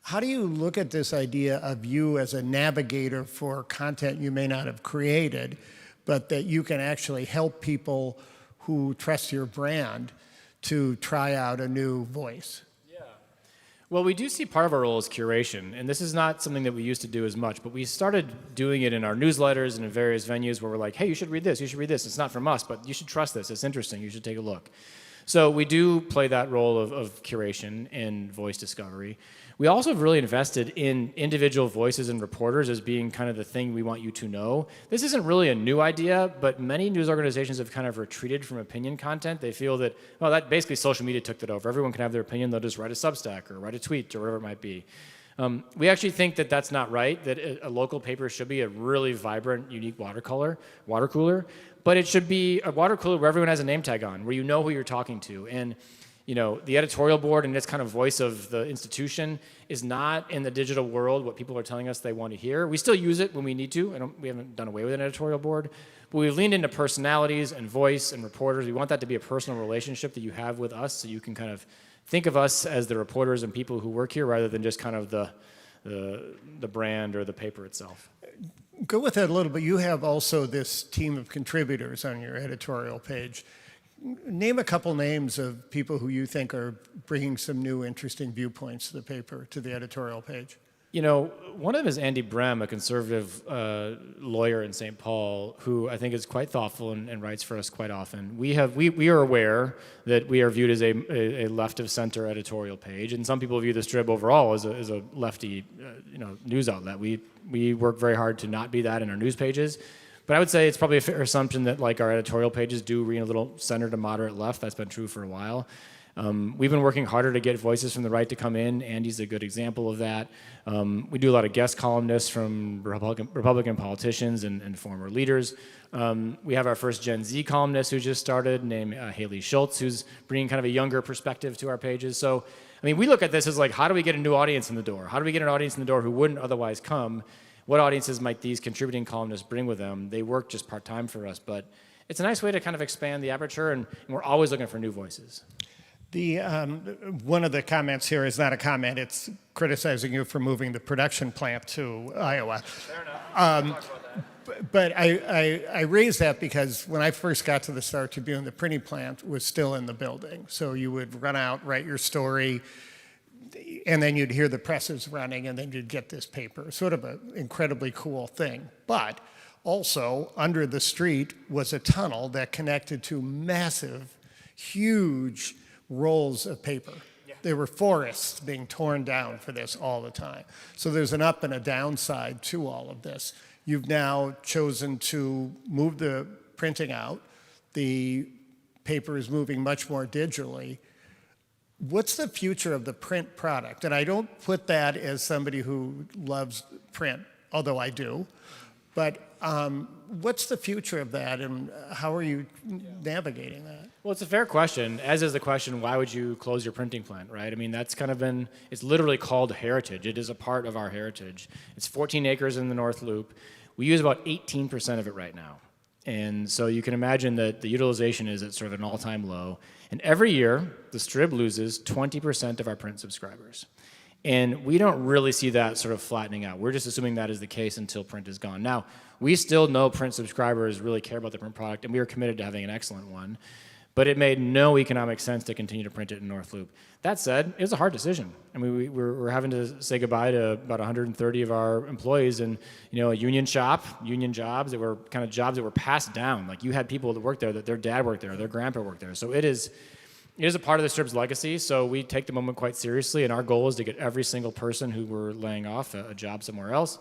How do you look at this idea of you as a navigator for content you may not have created, but that you can actually help people who trust your brand to try out a new voice? Well, we do see part of our role as curation, and this is not something that we used to do as much, but we started doing it in our newsletters and in various venues where we're like, hey, you should read this, you should read this. It's not from us, but you should trust this. It's interesting. You should take a look. So we do play that role of curation and voice discovery. We also have really invested in individual voices and reporters as being kind of the thing we want you to know. This isn't really a new idea, but many news organizations have kind of retreated from opinion content. They feel that, well, that basically social media took that over. Everyone can have their opinion. They'll just write a Substack or write a tweet or whatever it might be. We actually think that that's not right, that a local paper should be a really vibrant, unique water cooler, but it should be a water cooler where everyone has a name tag on, where you know who you're talking to. And the editorial board and its kind of voice of the institution is not in the digital world what people are telling us they want to hear. We still use it when we need to. We haven't done away with an editorial board, but we've leaned into personalities and voice and reporters. We want that to be a personal relationship that you have with us, so you can kind of think of us as the reporters and people who work here rather than just kind of the brand or the paper itself. Go with that a little bit. You have also this team of contributors on your editorial page. Name a couple names of people who you think are bringing some new, interesting viewpoints to the paper, to the editorial page. One of them is Andy Brem, a conservative lawyer in St. Paul, who I think is quite thoughtful and writes for us quite often. We are aware that we are viewed as a left of center editorial page, and some people view the Strib overall as a lefty news outlet. We work very hard to not be that in our news pages. But I would say it's probably a fair assumption that our editorial pages do lean a little center to moderate left. That's been true for a while. We've been working harder to get voices from the right to come in. Andy's a good example of that. We do a lot of guest columnists from Republican politicians and former leaders. We have our first Gen Z columnist who just started, named Haley Schultz, who's bringing kind of a younger perspective to our pages. So, we look at this as how do we get a new audience in the door? How do we get an audience in the door who wouldn't otherwise come? What audiences might these contributing columnists bring with them? They work just part-time for us, but it's a nice way to kind of expand the aperture, and we're always looking for new voices. One of the comments here is not a comment, it's criticizing you for moving the production plant to Iowa. Fair enough. But I raised that because when I first got to the Star Tribune, the printing plant was still in the building. So you would run out, write your story, and then you'd hear the presses running, and then you'd get this paper. Sort of an incredibly cool thing. But also, under the street was a tunnel that connected to massive, huge rolls of paper. Yeah. There were forests being torn down for this all the time. So there's an up and a downside to all of this. You've now chosen to move the printing out. The paper is moving much more digitally. What's the future of the print product? And I don't put that as somebody who loves print, although I do. But what's the future of that, and how are you navigating that? Well, it's a fair question, as is the question, why would you close your printing plant, right? That's kind of been, it's literally called heritage. It is a part of our heritage. It's 14 acres in the North Loop. We use about 18% of it right now. And so you can imagine that the utilization is at sort of an all-time low. And every year, the Strib loses 20% of our print subscribers. And we don't really see that sort of flattening out. We're just assuming that is the case until print is gone. Now, we still know print subscribers really care about the print product, and we are committed to having an excellent one. But it made no economic sense to continue to print it in North Loop. That said, it was a hard decision. I mean, we're having to say goodbye to about 130 of our employees, and a union shop, union jobs that were kind of jobs that were passed down. Like, you had people that worked there, that their dad worked there, their grandpa worked there. So it is a part of the Strib's legacy. So we take the moment quite seriously, and our goal is to get every single person who we're laying off a job somewhere else.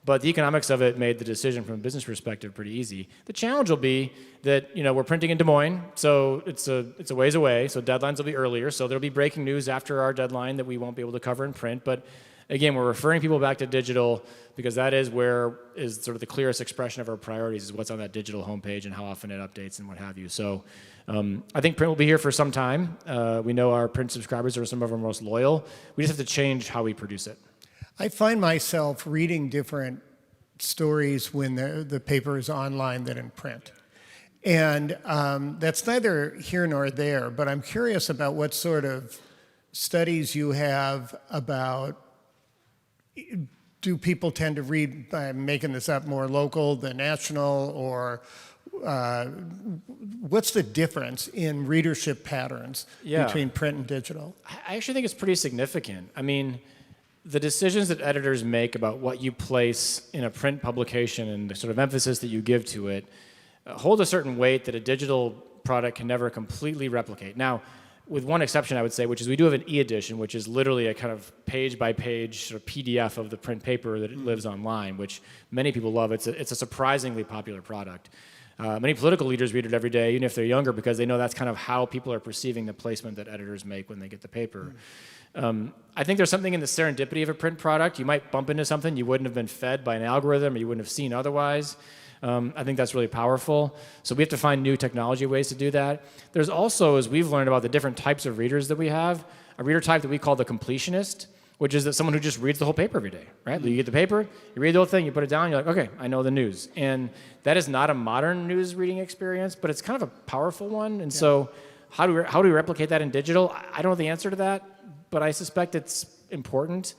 But the economics of it made the decision from a business perspective pretty easy. The challenge will be that we're printing in Des Moines, so it's a ways away. So deadlines will be earlier. So there'll be breaking news after our deadline that we won't be able to cover in print. But again, we're referring people back to digital because that is where is sort of the clearest expression of our priorities is what's on that digital homepage and how often it updates and what have you. So I think print will be here for some time. We know our print subscribers are some of our most loyal. We just have to change how we produce it. I find myself reading different stories when the paper is online than in print. And that's neither here nor there, but I'm curious about what sort of studies you have about, do people tend to read, I'm making this up, more local than national, or what's the difference in readership patterns between print and digital? I actually think it's pretty significant. I mean, the decisions that editors make about what you place in a print publication and the sort of emphasis that you give to it hold a certain weight that a digital product can never completely replicate. Now, with one exception, I would say, which is we do have an e-edition, which is literally a kind of page-by-page sort of PDF of the print paper that it lives online, which many people love. It's a surprisingly popular product. Many political leaders read it every day, even if they're younger, because they know that's kind of how people are perceiving the placement that editors make when they get the paper. I think there's something in the serendipity of a print product. You might bump into something you wouldn't have been fed by an algorithm or you wouldn't have seen otherwise. I think that's really powerful. So we have to find new technology ways to do that. There's also, as we've learned about the different types of readers that we have, a reader type that we call the completionist, which is that someone who just reads the whole paper every day, right? You get the paper, you read the whole thing, you put it down, you're like, okay, I know the news. And that is not a modern news reading experience, but it's kind of a powerful one. And so how do we replicate that in digital? I don't know the answer to that, but I suspect it's important.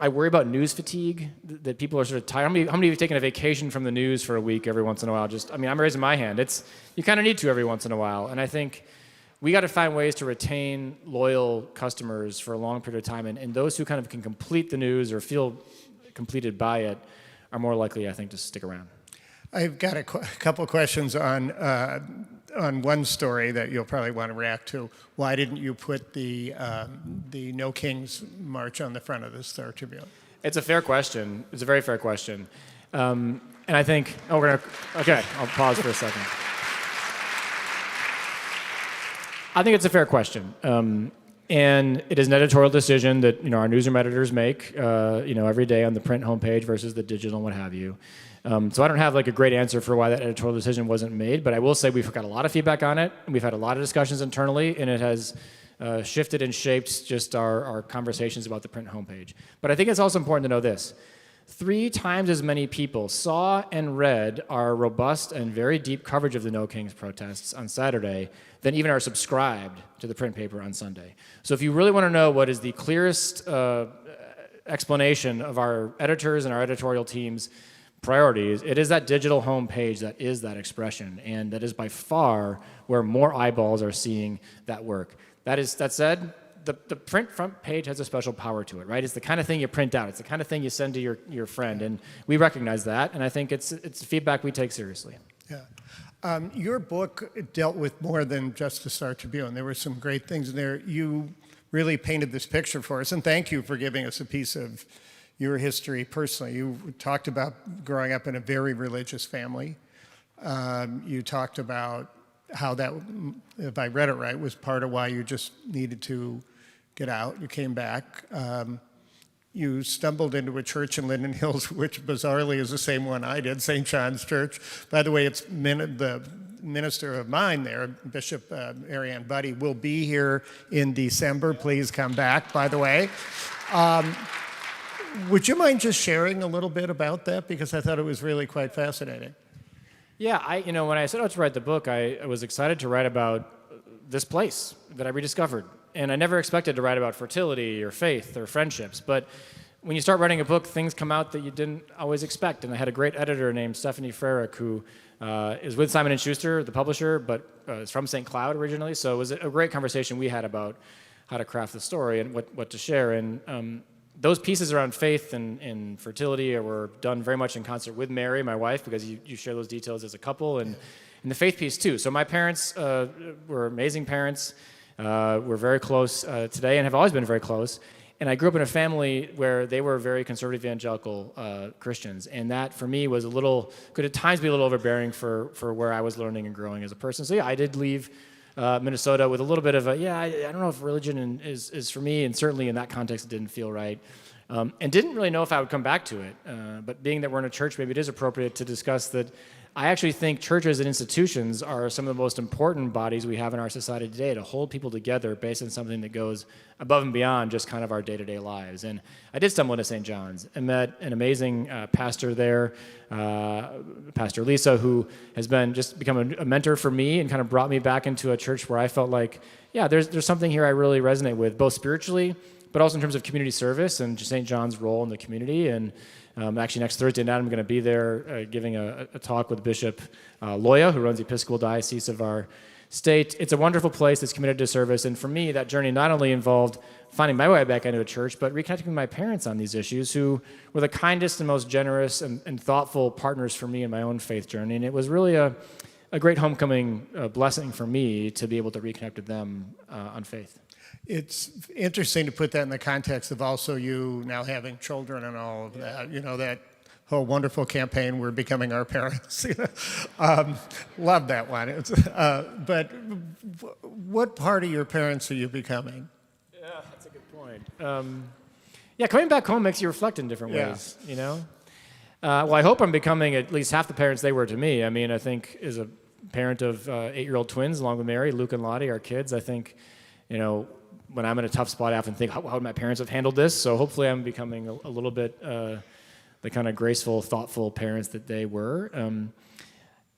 I worry about news fatigue, that people are sort of tired. How many of you have taken a vacation from the news for a week every once in a while? I'm raising my hand. You kind of need to every once in a while. And I think we got to find ways to retain loyal customers for a long period of time. And those who kind of can complete the news or feel completed by it are more likely, I think, to stick around. I've got a couple questions on one story that you'll probably want to react to. Why didn't you put the No Kings March on the front of the Star Tribune? It's a fair question. It's a very fair question. And I think, okay, I'll pause for a second. I think it's a fair question. And it is an editorial decision that our newsroom editors make every day on the print homepage versus the digital and what have you. So I don't have like a great answer for why that editorial decision wasn't made, but I will say we've got a lot of feedback on it, and we've had a lot of discussions internally, and it has shifted and shaped just our conversations about the print homepage. But I think it's also important to know this. 3 times as many people saw and read our robust and very deep coverage of the No Kings protests on Saturday than even are subscribed to the print paper on Sunday. So if you really want to know what is the clearest explanation of our editors and our editorial team's priorities, it is that digital homepage that is that expression, and that is by far where more eyeballs are seeing that work. That said, the print front page has a special power to it, right? It's the kind of thing you print out. It's the kind of thing you send to your friend, and we recognize that, and I think it's feedback we take seriously. Yeah. Your book dealt with more than just the Star Tribune. There were some great things in there. You really painted this picture for us, and thank you for giving us a piece of your history personally. You talked about growing up in a very religious family. You talked about how that, if I read it right, was part of why you just needed to get out. You came back. You stumbled into a church in Linden Hills, which bizarrely is the same one I did, St. John's Church. By the way, it's the minister of mine there, Bishop Ariane Buddy, will be here in December. Please come back, by the way. Would you mind just sharing a little bit about that? Because I thought it was really quite fascinating. Yeah, when I set out to write the book, I was excited to write about this place that I rediscovered. And I never expected to write about fertility or faith or friendships. But when you start writing a book, things come out that you didn't always expect. And I had a great editor named Stephanie Frerick, who is with Simon & Schuster, the publisher, but is from St. Cloud originally. So it was a great conversation we had about how to craft the story and what to share. And those pieces around faith and fertility were done very much in concert with Mary, my wife, because you share those details as a couple, and the faith piece too. So my parents were amazing parents. We're very close today and have always been very close. And I grew up in a family where they were very conservative evangelical Christians, and that for me was could at times be a little overbearing for where I was learning and growing as a person. So yeah, I did leave Minnesota with a little bit of I don't know if religion is for me, and certainly in that context it didn't feel right. And didn't really know if I would come back to it. But being that we're in a church, maybe it is appropriate to discuss that I actually think churches and institutions are some of the most important bodies we have in our society today to hold people together based on something that goes above and beyond just kind of our day-to-day lives. And I did stumble into St. John's and met an amazing pastor there, Pastor Lisa, who has become a mentor for me and kind of brought me back into a church where I felt like, yeah, there's something here I really resonate with, both spiritually, but also in terms of community service and St. John's role in the community. And actually, next Thursday night, I'm going to be there giving a talk with Bishop Loya, who runs the Episcopal Diocese of our state. It's a wonderful place that's committed to service. And for me, that journey not only involved finding my way back into a church, but reconnecting with my parents on these issues, who were the kindest and most generous and thoughtful partners for me in my own faith journey. And it was really a great homecoming blessing for me to be able to reconnect with them on faith. It's interesting to put that in the context of also you now having children and all of that. That whole wonderful campaign, We're Becoming Our Parents. Love that one. But what part of your parents are you becoming? Yeah, that's a good point. Coming back home makes you reflect in different ways, Well, I hope I'm becoming at least half the parents they were to me. I mean, I think as a parent of 8-year-old twins, along with Mary, Luke and Lottie, our kids, I think, when I'm in a tough spot, I often think, how would my parents have handled this? So hopefully I'm becoming a little bit the kind of graceful, thoughtful parents that they were.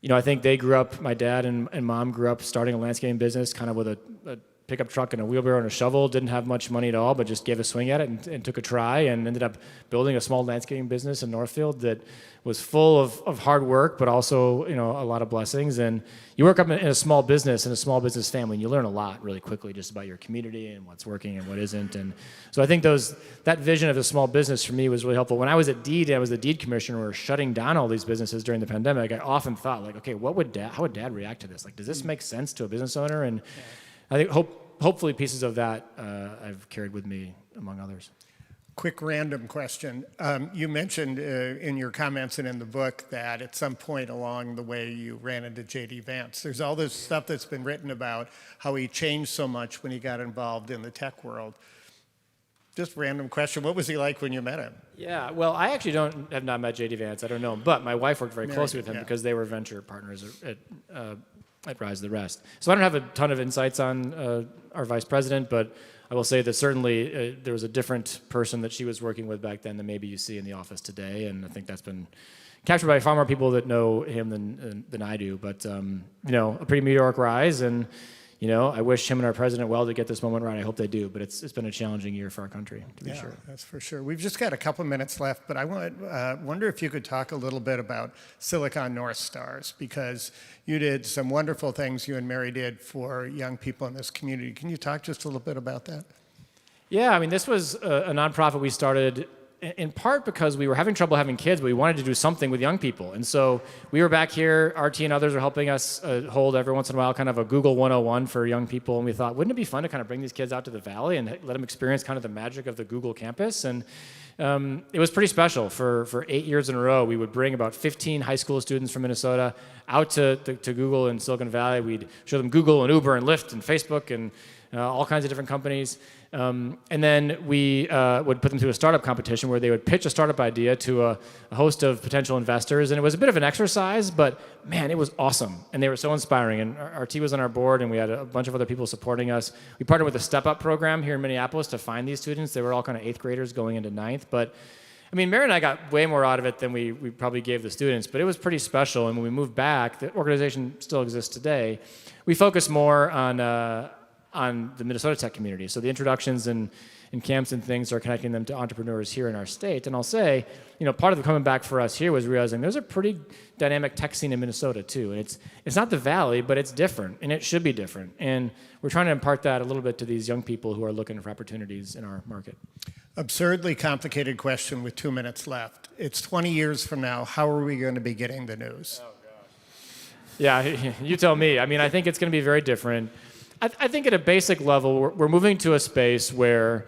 I think they grew up, my dad and mom grew up starting a landscaping business kind of with a pickup truck and a wheelbarrow and a shovel, didn't have much money at all, but just gave a swing at it and took a try and ended up building a small landscaping business in Northfield that was full of hard work, but also, a lot of blessings. And you work up in a small business, in a small business family, and you learn a lot really quickly just about your community and what's working and what isn't. And so I think that vision of a small business for me was really helpful. When I was at Deed, I was the Deed commissioner, we were shutting down all these businesses during the pandemic. I often thought, like, okay, how would Dad react to this? Like, does this make sense to a business owner? And I think hopefully pieces of that I've carried with me, among others. Quick random question. You mentioned in your comments and in the book that at some point along the way you ran into J.D. Vance. There's all this stuff that's been written about how he changed so much when he got involved in the tech world. Just random question. What was he like when you met him? Yeah, well, I actually have not met J.D. Vance. I don't know him. But my wife worked very closely with him because they were venture partners at Rise the Rest. So I don't have a ton of insights on our vice president, but I will say that certainly there was a different person that she was working with back then than maybe you see in the office today, and I think that's been captured by far more people that know him than I do. But a pretty meteoric rise, and I wish him and our president well to get this moment right. I hope they do, but it's been a challenging year for our country, to be sure. That's for sure. We've just got a couple minutes left, but I wonder if you could talk a little bit about Silicon North Stars, because you did some wonderful things, you and Mary did, for young people in this community. Can you talk just a little bit about that? Yeah, I mean, this was a nonprofit we started in part because we were having trouble having kids, but we wanted to do something with young people. And so we were back here, RT and others are helping us hold every once in a while kind of a Google 101 for young people. And we thought, wouldn't it be fun to kind of bring these kids out to the Valley and let them experience kind of the magic of the Google campus? And it was pretty special. For 8 years in a row, we would bring about 15 high school students from Minnesota out to Google in Silicon Valley. We'd show them Google and Uber and Lyft and Facebook and all kinds of different companies. And then we would put them through a startup competition where they would pitch a startup idea to a host of potential investors. And it was a bit of an exercise, but man, it was awesome. And they were so inspiring. And RT was on our board, and we had a bunch of other people supporting us. We partnered with a Step Up program here in Minneapolis to find these students. They were all kind of 8th graders going into 9th. But I mean, Mary and I got way more out of it than we probably gave the students, but it was pretty special. And when we moved back, the organization still exists today. We focus more on the Minnesota tech community. So the introductions and camps and things are connecting them to entrepreneurs here in our state. And I'll say, part of the coming back for us here was realizing there's a pretty dynamic tech scene in Minnesota too. And it's not the Valley, but it's different, and it should be different. And we're trying to impart that a little bit to these young people who are looking for opportunities in our market. Absurdly complicated question with 2 minutes left. It's 20 years from now. How are we going to be getting the news? Oh, gosh. Yeah, you tell me. I mean, I think it's going to be very different. I think at a basic level, we're moving to a space where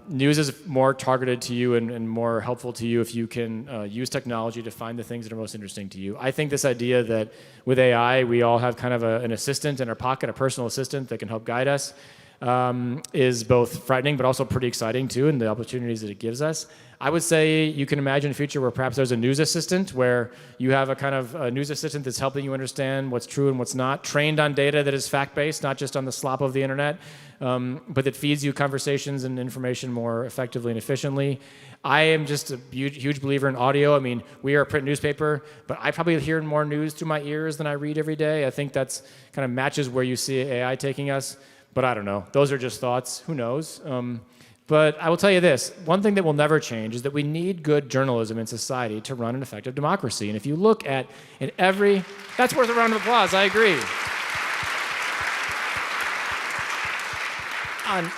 news is more targeted to you and more helpful to you if you can use technology to find the things that are most interesting to you. I think this idea that with AI, we all have kind of an assistant in our pocket, a personal assistant that can help guide us, is both frightening but also pretty exciting too, and the opportunities that it gives us. I would say you can imagine a future where perhaps there's a news assistant where you have a kind of a news assistant that's helping you understand what's true and what's not, trained on data that is fact-based, not just on the slop of the internet, but that feeds you conversations and information more effectively and efficiently. I am just a huge believer in audio. I mean, we are a print newspaper, but I probably hear more news through my ears than I read every day. I think that's kind of matches where you see AI taking us, but I don't know. Those are just thoughts. Who knows? But I will tell you this, one thing that will never change is that we need good journalism in society to run an effective democracy. And if you look at that's worth a round of applause, I agree.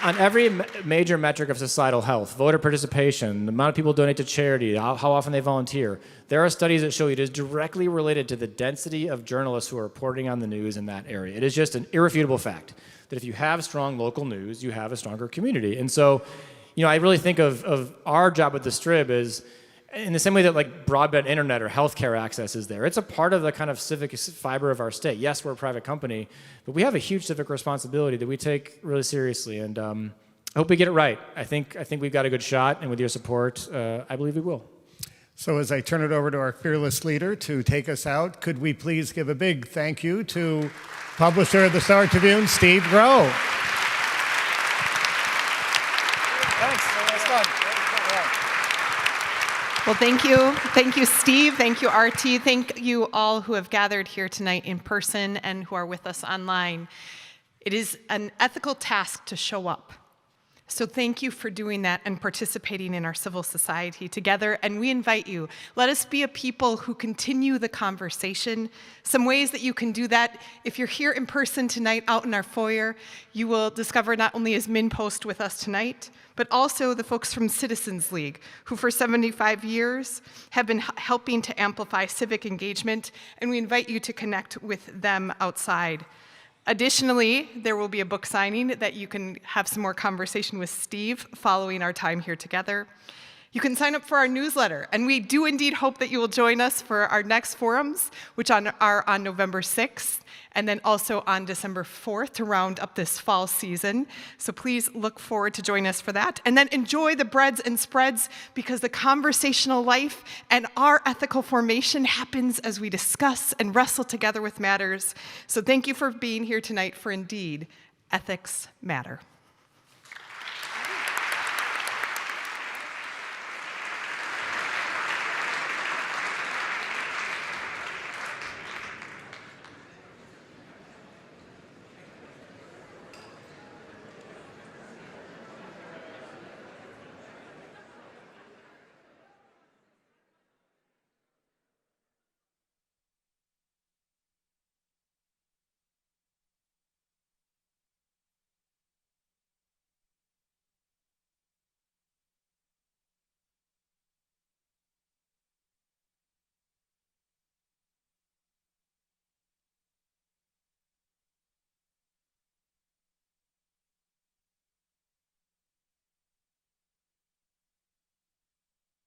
On every major metric of societal health, voter participation, the amount of people donate to charity, how often they volunteer, there are studies that show it is directly related to the density of journalists who are reporting on the news in that area. It is just an irrefutable fact that if you have strong local news, you have a stronger community. And so, I really think of our job at the Strib as in the same way that like broadband internet or healthcare access is there. It's a part of the kind of civic fiber of our state. Yes, we're a private company, but we have a huge civic responsibility that we take really seriously. And I hope we get it right. I think we've got a good shot, and with your support, I believe we will. So as I turn it over to our fearless leader to take us out, could we please give a big thank you to publisher of the Star Tribune, Steve Grove. Thanks. That was fun. Well, thank you. Thank you, Steve. Thank you, RT. Thank you all who have gathered here tonight in person and who are with us online. It is an ethical task to show up. So thank you for doing that and participating in our civil society together. And we invite you, let us be a people who continue the conversation. Some ways that you can do that, if you're here in person tonight out in our foyer, you will discover not only is MinPost with us tonight, but also the folks from Citizens League, who for 75 years have been helping to amplify civic engagement, and we invite you to connect with them outside. Additionally, there will be a book signing that you can have some more conversation with Steve following our time here together. You can sign up for our newsletter, and we do indeed hope that you will join us for our next forums, which are on November 6th, and then also on December 4th to round up this fall season. So please look forward to joining us for that. And then enjoy the breads and spreads, because the conversational life and our ethical formation happens as we discuss and wrestle together with matters. So thank you for being here tonight, for indeed, ethics matter.